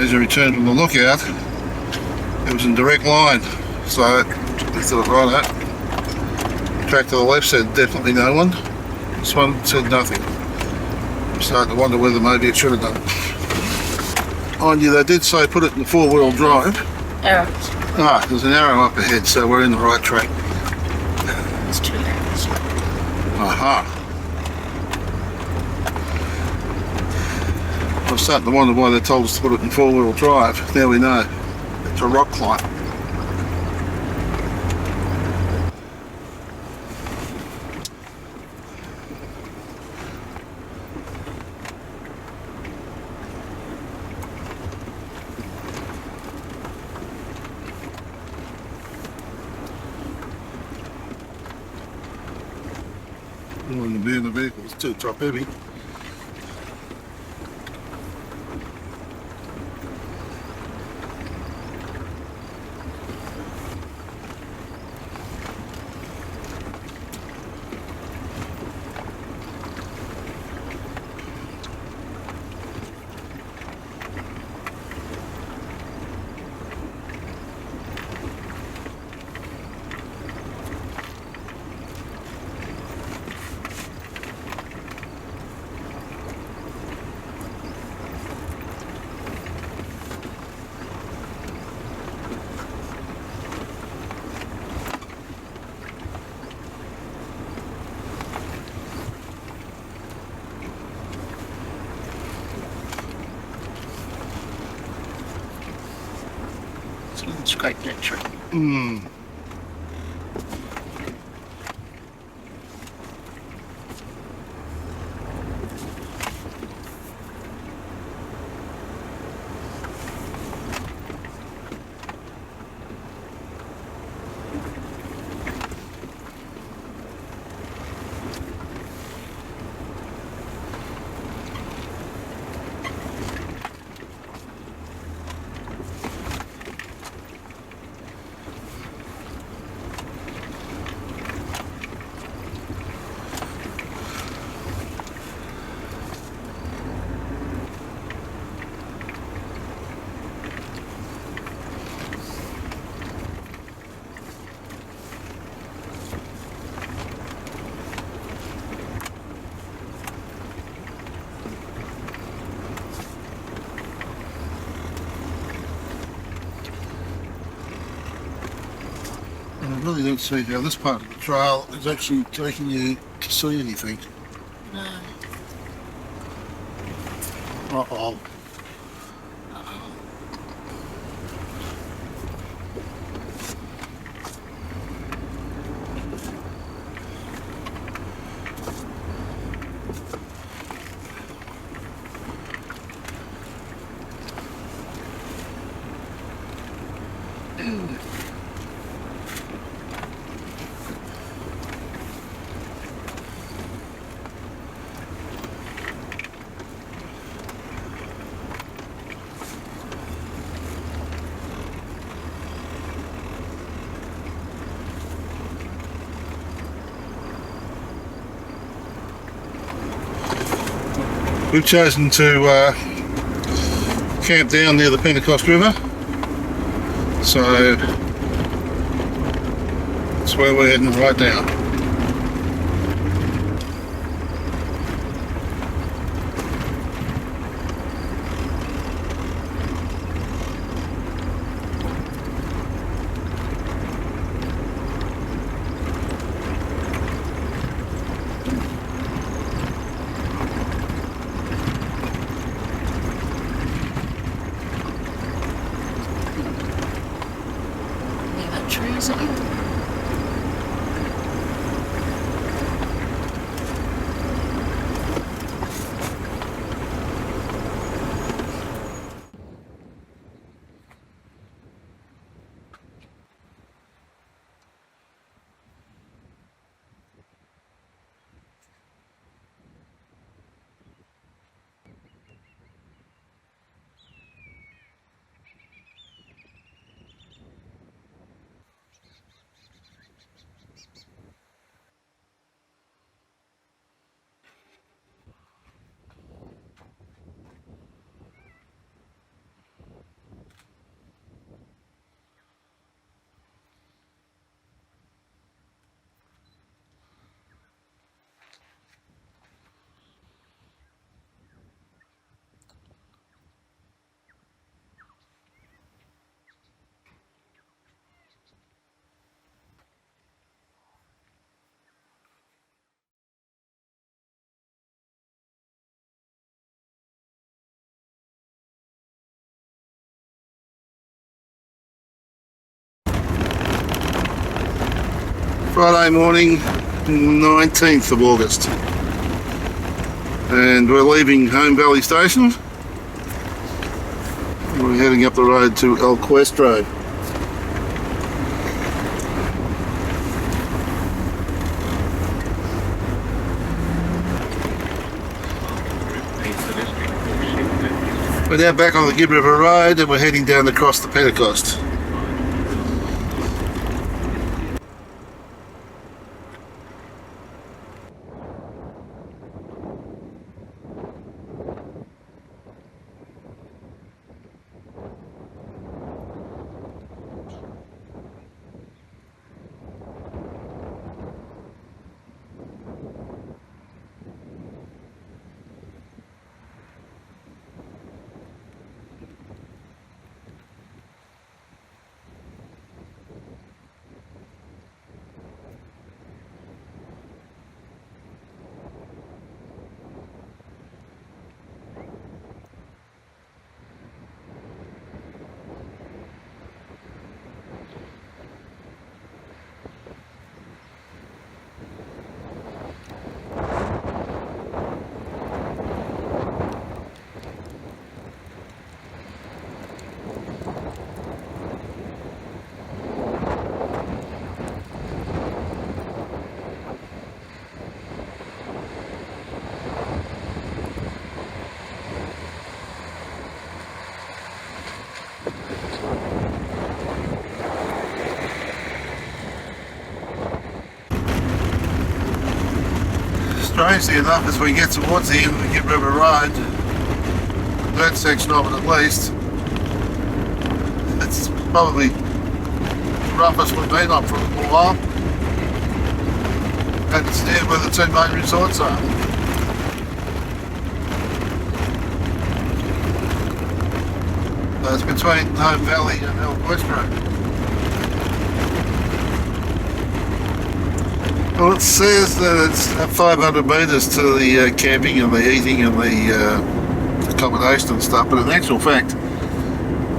As you return from the lookout, it was in direct line. So we thought, right, track to the left said definitely no one. This one said nothing. I'm starting to wonder whether maybe it should have done it. Mind you, they did say put it in the four-wheel drive. Arrows. Ah, there's an arrow up ahead, so we're in the right track. It's 2 arrows. Aha. I was starting to wonder why they told us to put it in four-wheel drive. Now we know. It's a rock climb. Wouldn't be in the vehicle, it's too top heavy. Scrape that tree. And I really don't see how this part of the trail is actually taking you to see anything. No. Uh-oh. We've chosen to camp down near the Pentecost River, so that's where we're heading right down. trees are. Friday morning, 19th of August, and we're leaving Home Valley Station. We're heading up the road to El Questro. We're now back on the Gibb River Road and we're heading down across the Pentecost. Strangely enough, as we get towards the end of the Gibb River Road, that section of it at least, it's probably the roughest we've been on for a little while, and it's near where the two main resorts are. It's between Home Valley and El Questro. Well, it says that it's 500 metres to the camping and the eating and the accommodation and stuff, but in actual fact,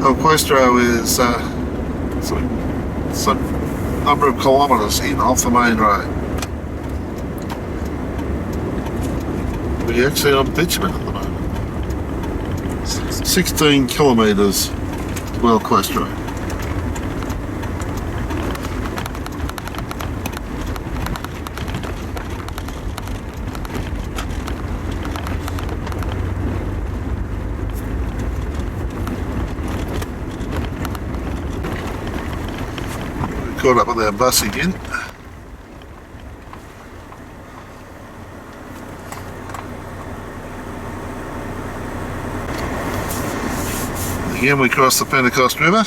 El Questro is some number of kilometres in off the main road. We're actually on bitumen at the moment. 16 kilometres to El Questro. Caught up with our bus again. Again we crossed the Pentecost River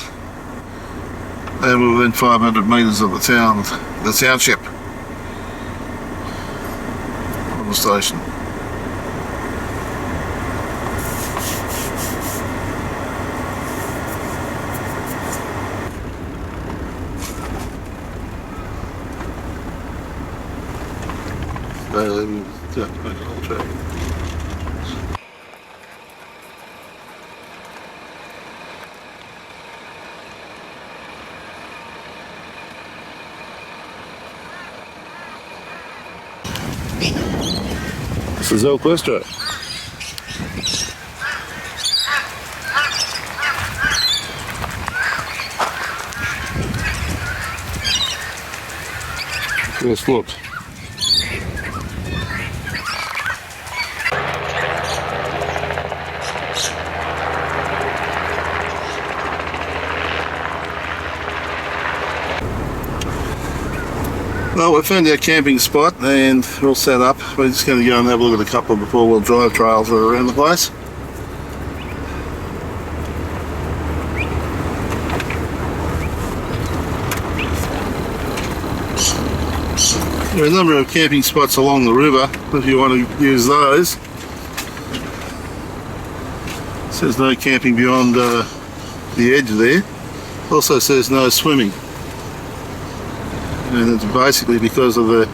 and we're within 500 metres of the township of the station. This is El Questro. First look. Well, we found our camping spot and we're all set up. We're just going to go and have a look at a couple of four-wheel drive trails that are around the place. There are a number of camping spots along the river if you want to use those. It says no camping beyond the edge there. Also says no swimming. And it's basically because of the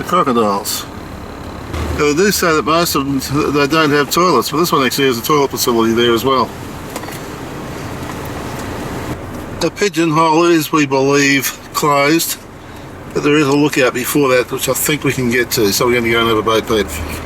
crocodiles. Now, they do say that most of them, they don't have toilets, but this one actually has a toilet facility there as well. The pigeonhole is, we believe, closed, but there is a lookout before that which I think we can get to, so we're going to go and have a boat there.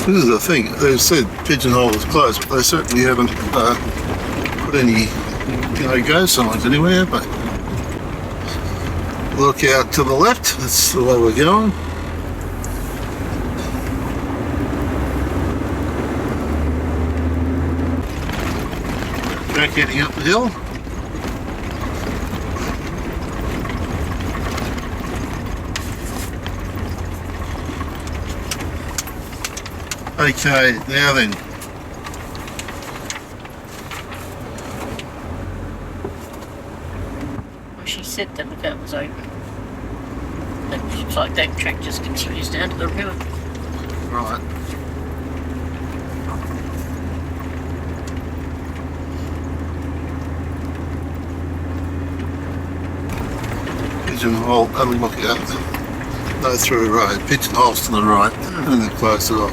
This is the thing, they've said pigeonhole is closed, but they certainly haven't put any go signs anywhere, but look out to the left, that's the way we're going. Track heading up the hill. Okay, now then. She said that the gate was open. It looks like that track just continues down to the river. Right. Pigeonhole, only look out. No through road. Pigeonhole's to the right, and then close it off.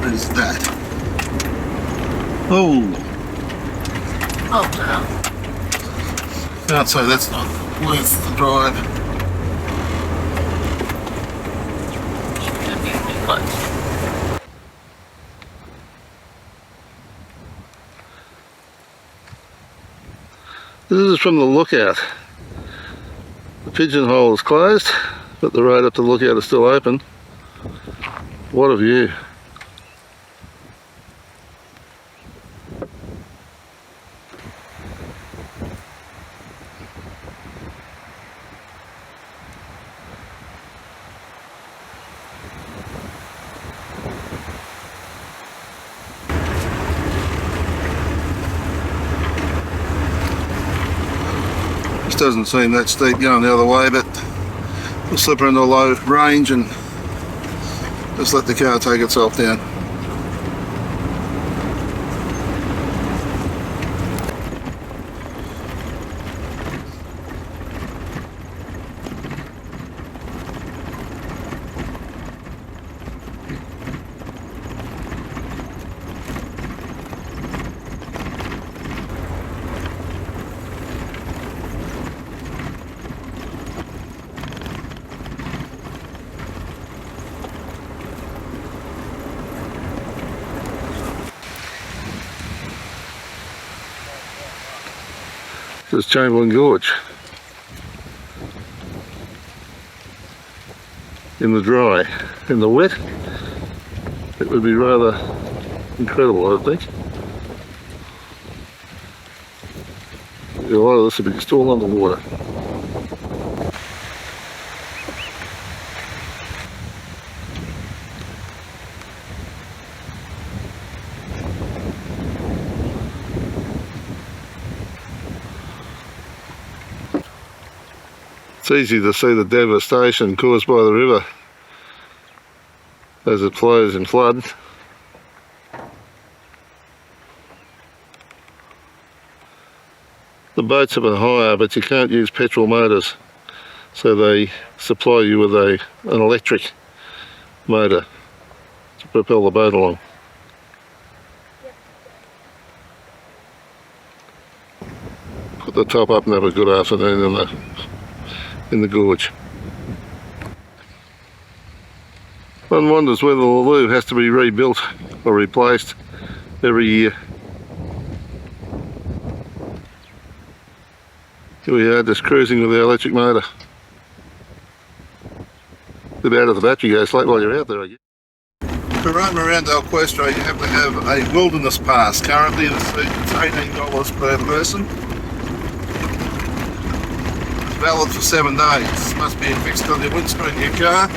Is that? Oh! Oh no. Can't say that's not worth the drive. Should be a bit close. This is from the lookout. The pigeonhole is closed, but the road up to the lookout is still open. What a view. Doesn't seem that steep going the other way, but we'll slip her into a low range and just let the car take itself down. This is Chamberlain Gorge in the dry. In the wet, it would be rather incredible, I think. A lot of this would be still underwater. It's easy to see the devastation caused by the river as it flows in flood. The boats have a hire, but you can't use petrol motors, so they supply you with an electric motor to propel the boat along. Put the top up and have a good afternoon in the gorge. One wonders whether the loo has to be rebuilt or replaced every year. Here we are, just cruising with our electric motor. A bit out of the battery goes late while you're out there, I guess. To roam around El Questro, you have to have a wilderness pass. Currently it's $18 per person. It's valid for 7 days. Must be fixed on your windscreen of your car,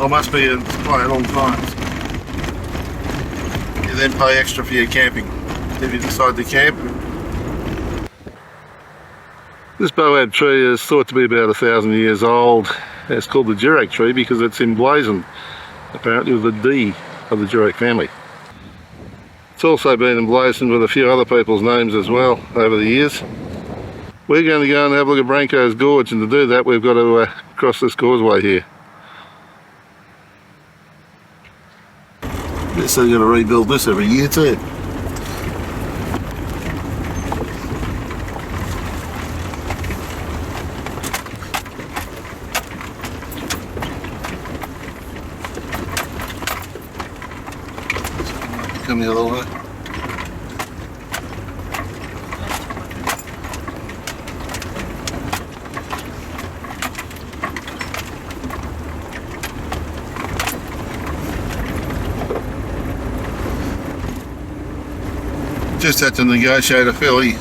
or must be in play at all times. You then pay extra for your camping if you decide to camp. This boab tree is thought to be about 1,000 years old. It's called the Durack tree because it's emblazoned, apparently, with the D of the Durack family. It's also been emblazoned with a few other people's names as well over the years. We're going to go and have a look at Branco's Gorge, and to do that we've got to cross this causeway here. Guess they've got to rebuild this every year too. Come the other way. Just had to negotiate a fairly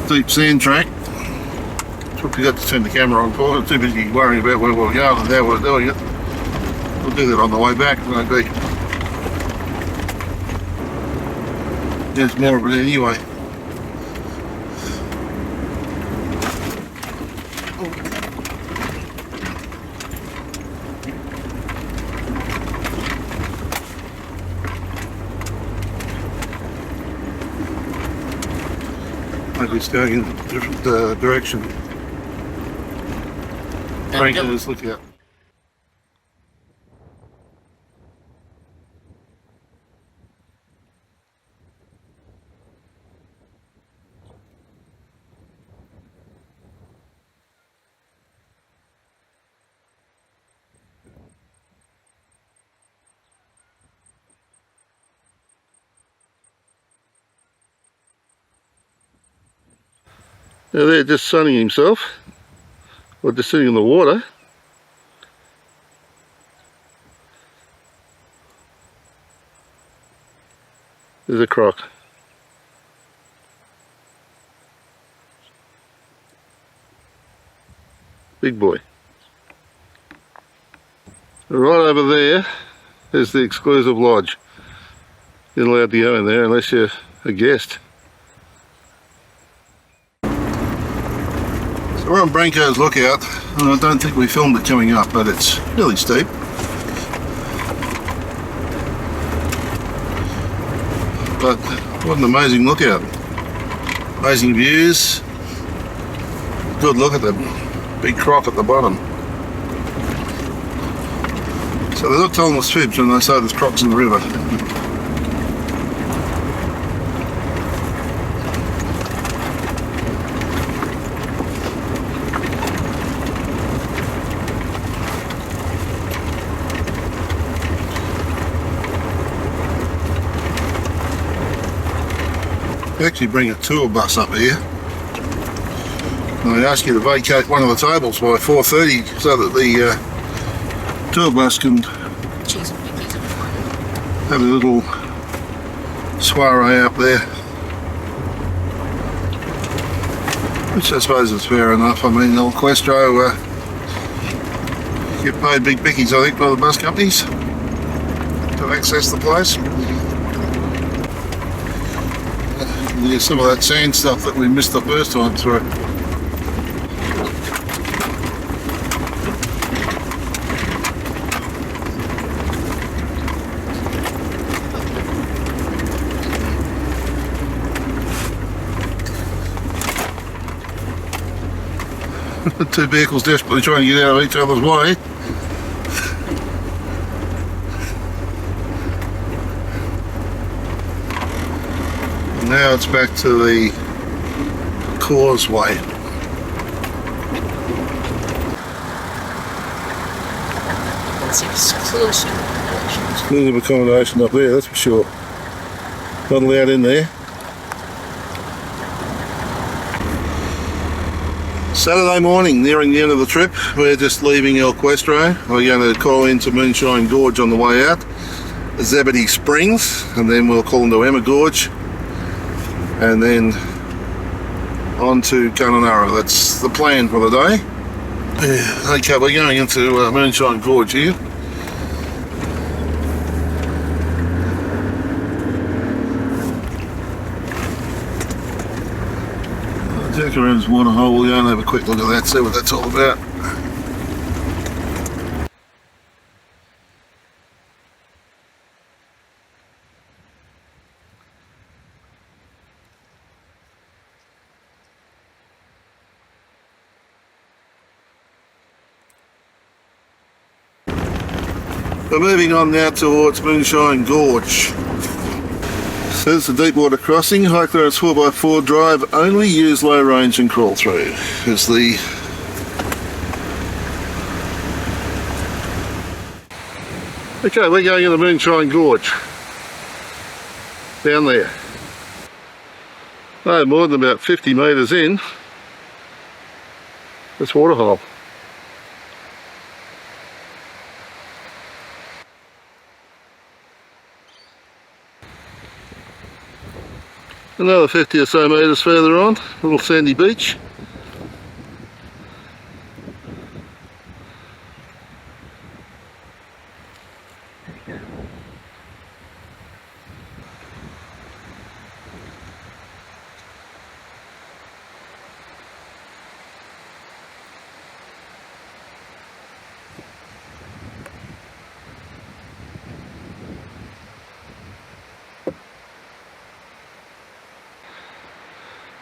deep sand track. That's what we got to turn the camera on for. I'm too busy worrying about where we're going and how we're doing it. We'll do that on the way back, won't we? There's more of it anyway. Maybe it's going in a different direction. Let's look out. Now they're just sunning himself, or just sitting in the water. There's a croc. Big boy. Right over there is the exclusive lodge. You're not allowed to go in there unless you're a guest. We're on Branco's Lookout, and I don't think we filmed it coming up, but it's really steep. But what an amazing lookout. Amazing views. Good look at the big croc at the bottom. So they look telling us fibs when they say there's crocs in the river. Actually bring a tour bus up here, and I ask you to vacate one of the tables by 4:30 so that the tour bus can have a little soiree up there, which I suppose is fair enough. I mean, El Questro get paid big bickies, I think, by the bus companies to access the place. There's some of that sand stuff that we missed the first time through. Two vehicles desperately trying to get out of each other's way. And now it's back to the causeway. It's exclusive collection. Exclusive accommodation up there, that's for sure. Not allowed in there. Saturday morning, nearing the end of the trip. We're just leaving El Questro. We're going to call into Moonshine Gorge on the way out, Zebedee Springs, and then we'll call into Emma Gorge, and then on to Kununurra. That's the plan for the day. Yeah, okay, we're going into Moonshine Gorge here. Jacaranda's waterhole, we'll go and have a quick look at that, see what that's all about. We're moving on now towards Moonshine Gorge. So it's a deep water crossing, high clearance 4x4 drive only, use low range and crawl through. Is the okay, we're going into Moonshine Gorge. Down there. No more than about 50 metres in. This waterhole. Another 50 or so metres further on, a little sandy beach.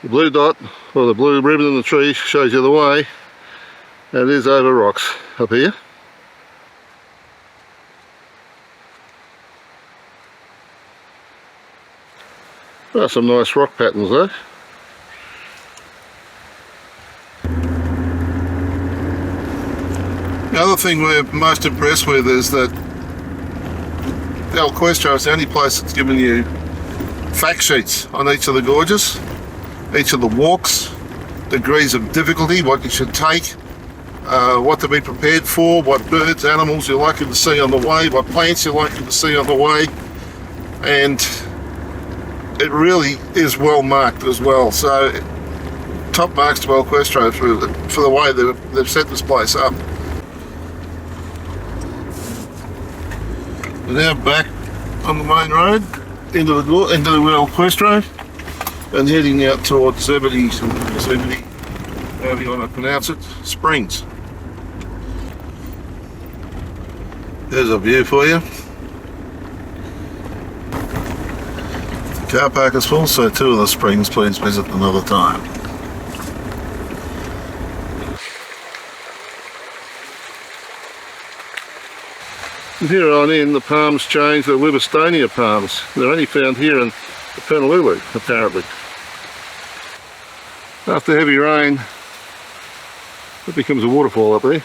The blue dot, or the blue ribbon in the tree, shows you the way. And it is over rocks up here. There are some nice rock patterns though. The other thing we're most impressed with is that El Questro is the only place that's given you fact sheets on each of the gorges. Each of the walks, degrees of difficulty, what you should take, what to be prepared for, what birds, animals you're likely to see on the way, what plants you're likely to see on the way, and it really is well marked as well. So top marks to El Questro for the way they've set this place up. We're now back on the main road into El Questro, and heading out towards Zebedee, however you want to pronounce it, Springs. There's a view for you. The car park is full, so two of the springs, please visit another time. From here on in, the palms change, they're Liverstonia palms. They're only found here in the Pentecost, apparently. After heavy rain, it becomes a waterfall up there.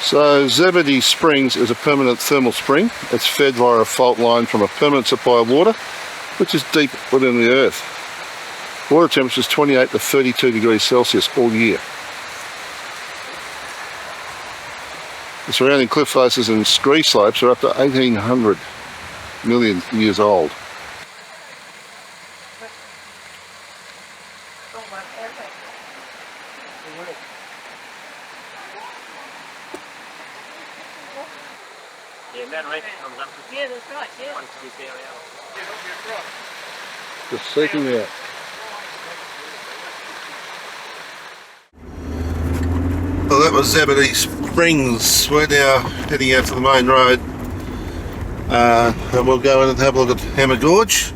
So Zebedee Springs is a permanent thermal spring. It's fed via a fault line from a permanent supply of water, which is deep within the earth. Water temperature is 28 to 32 degrees Celsius all year. The surrounding cliff faces and scree slopes are up to 1800 million years old. Yeah, that's right, yeah. Just seeking out. Well, that was was Zebedee Springs. We're now heading out to the main road, and we'll go in and have a look at Hammer Gorge.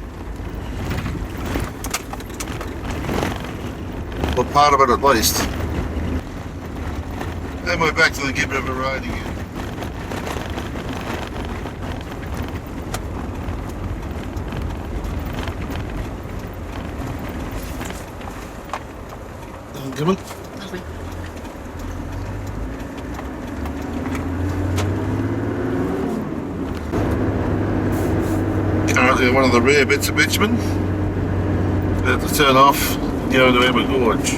Well, part of it at least. And we're back to the Gibb River Road again. Come on. Lovely. Currently one of the rare bits of bitumen. About to turn off and go into Hammer Gorge.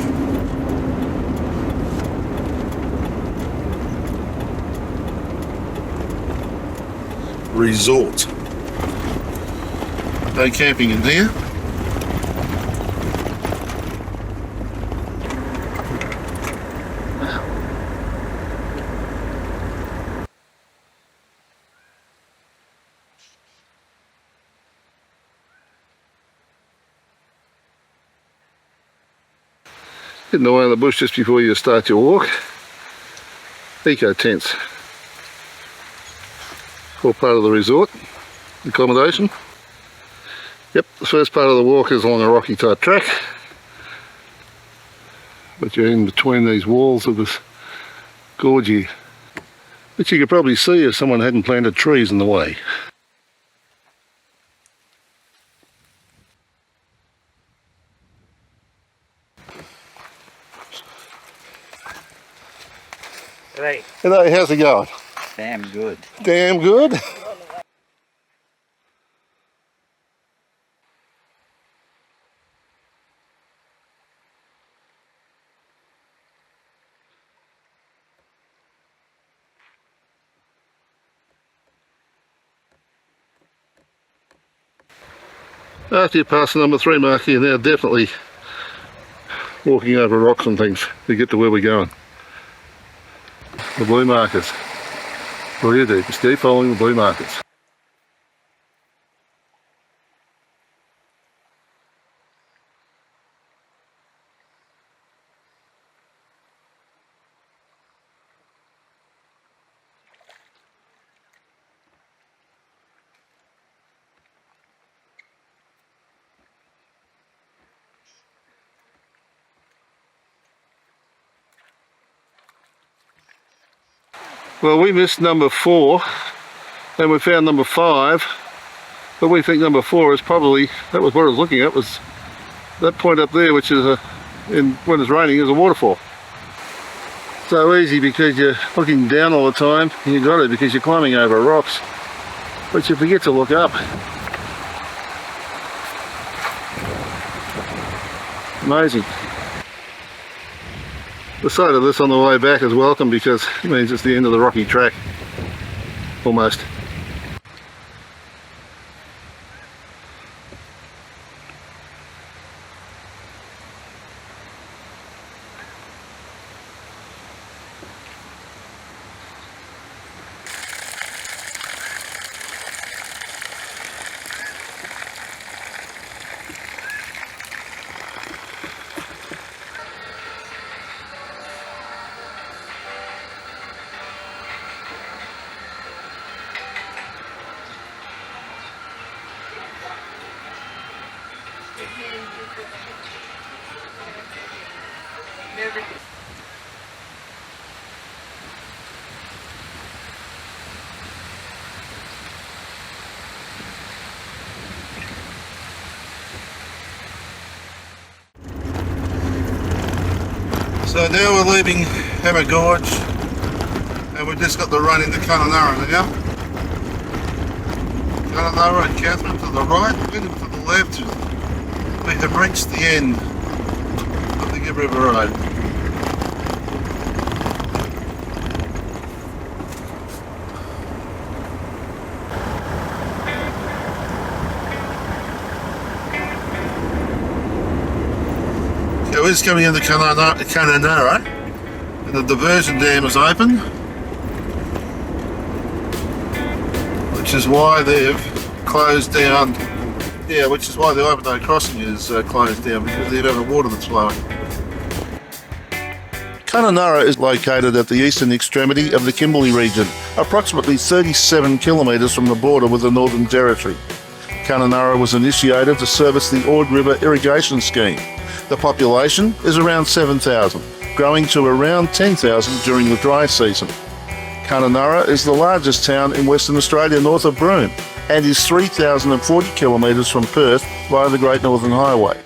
Resort. No camping in here. Hidden away in the bush just before you start your walk. Eco tents. All part of the resort accommodation. Yep, the first part of the walk is along a rocky type track, but you're in between these walls of this gorge here, which you could probably see if someone hadn't planted trees in the way. Hey, G'day, how's it going? damn good. Damn good. After you pass the number 3 marker, you're now definitely walking over rocks and things to get to where we're going. The blue markers. All you do, just keep following the blue markers. Well, we missed number 4 and we found number 5, but we think number 4 is probably, that was what I was looking at, was that point up there, which is when it's raining, is a waterfall. So easy because you're looking down all the time, and you got it because you're climbing over rocks, but you forget to look up. Amazing. The sight of this on the way back is welcome because it means it's the end of the rocky track, almost. So now we're leaving Hammer Gorge and we've just got the run into Kununurra now. Kununurra and Catherine to the right, Wyndham to the left. We have reached the end of the Gibb River Road. So we're just coming into Kununurra and the diversion dam is open, which is why they've closed down, which is why the Aboriginal crossing is closed down, because of the amount of water that's flowing. Kununurra is located at the eastern extremity of the Kimberley region, approximately 37 kilometres from the border with the Northern Territory. Kununurra was initiated to service the Ord River irrigation scheme. The population is around 7,000, growing to around 10,000 during the dry season. Kununurra is the largest town in Western Australia north of Broome and is 3,040 kilometres from Perth via the Great Northern Highway.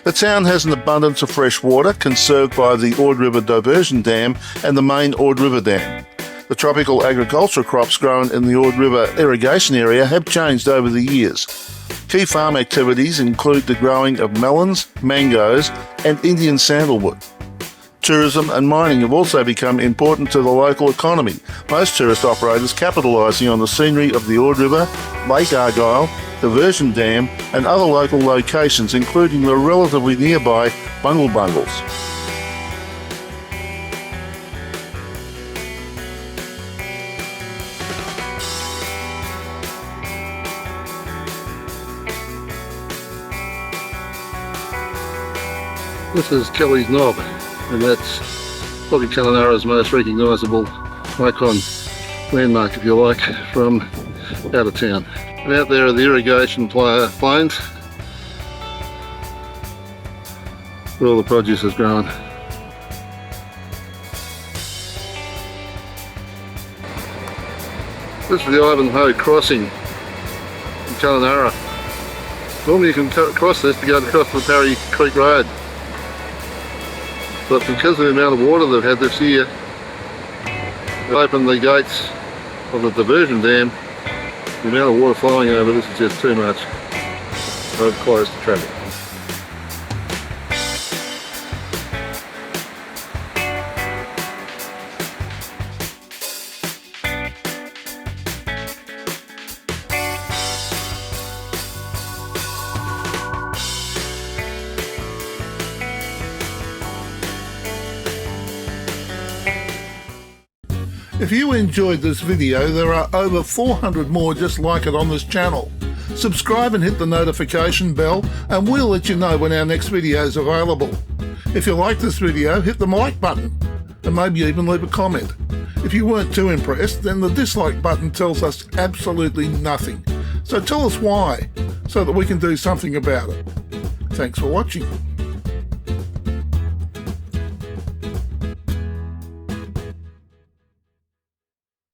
The town has an abundance of fresh water conserved by the Ord River Diversion Dam and the main Ord River Dam. The tropical agricultural crops grown in the Ord River irrigation area have changed over the years. Key farm activities include the growing of melons, mangoes and Indian sandalwood. Tourism and mining have also become important to the local economy, most tourist operators capitalising on the scenery of the Ord River, Lake Argyle, Diversion Dam and other local locations including the relatively nearby Bungle Bungles. This is Kelly's Knob, and that's probably Kununurra's most recognisable icon landmark, if you like, from out of town. And out there are the irrigation plains where all the produce is grown. This is the Ivanhoe crossing in Kununurra. Normally you can cross this to go across the Parry Creek Road. But because of the amount of water they've had this year, they've opened the gates of the diversion dam. The amount of water flowing over this is just too much. They've closed the traffic. If you enjoyed this video, there are over 400 more just like it on this channel. Subscribe and hit the notification bell and we'll let you know when our next video is available. If you like this video, hit the like button and maybe even leave a comment. If you weren't too impressed, then the dislike button tells us absolutely nothing. So tell us why, so that we can do something about it. Thanks for watching.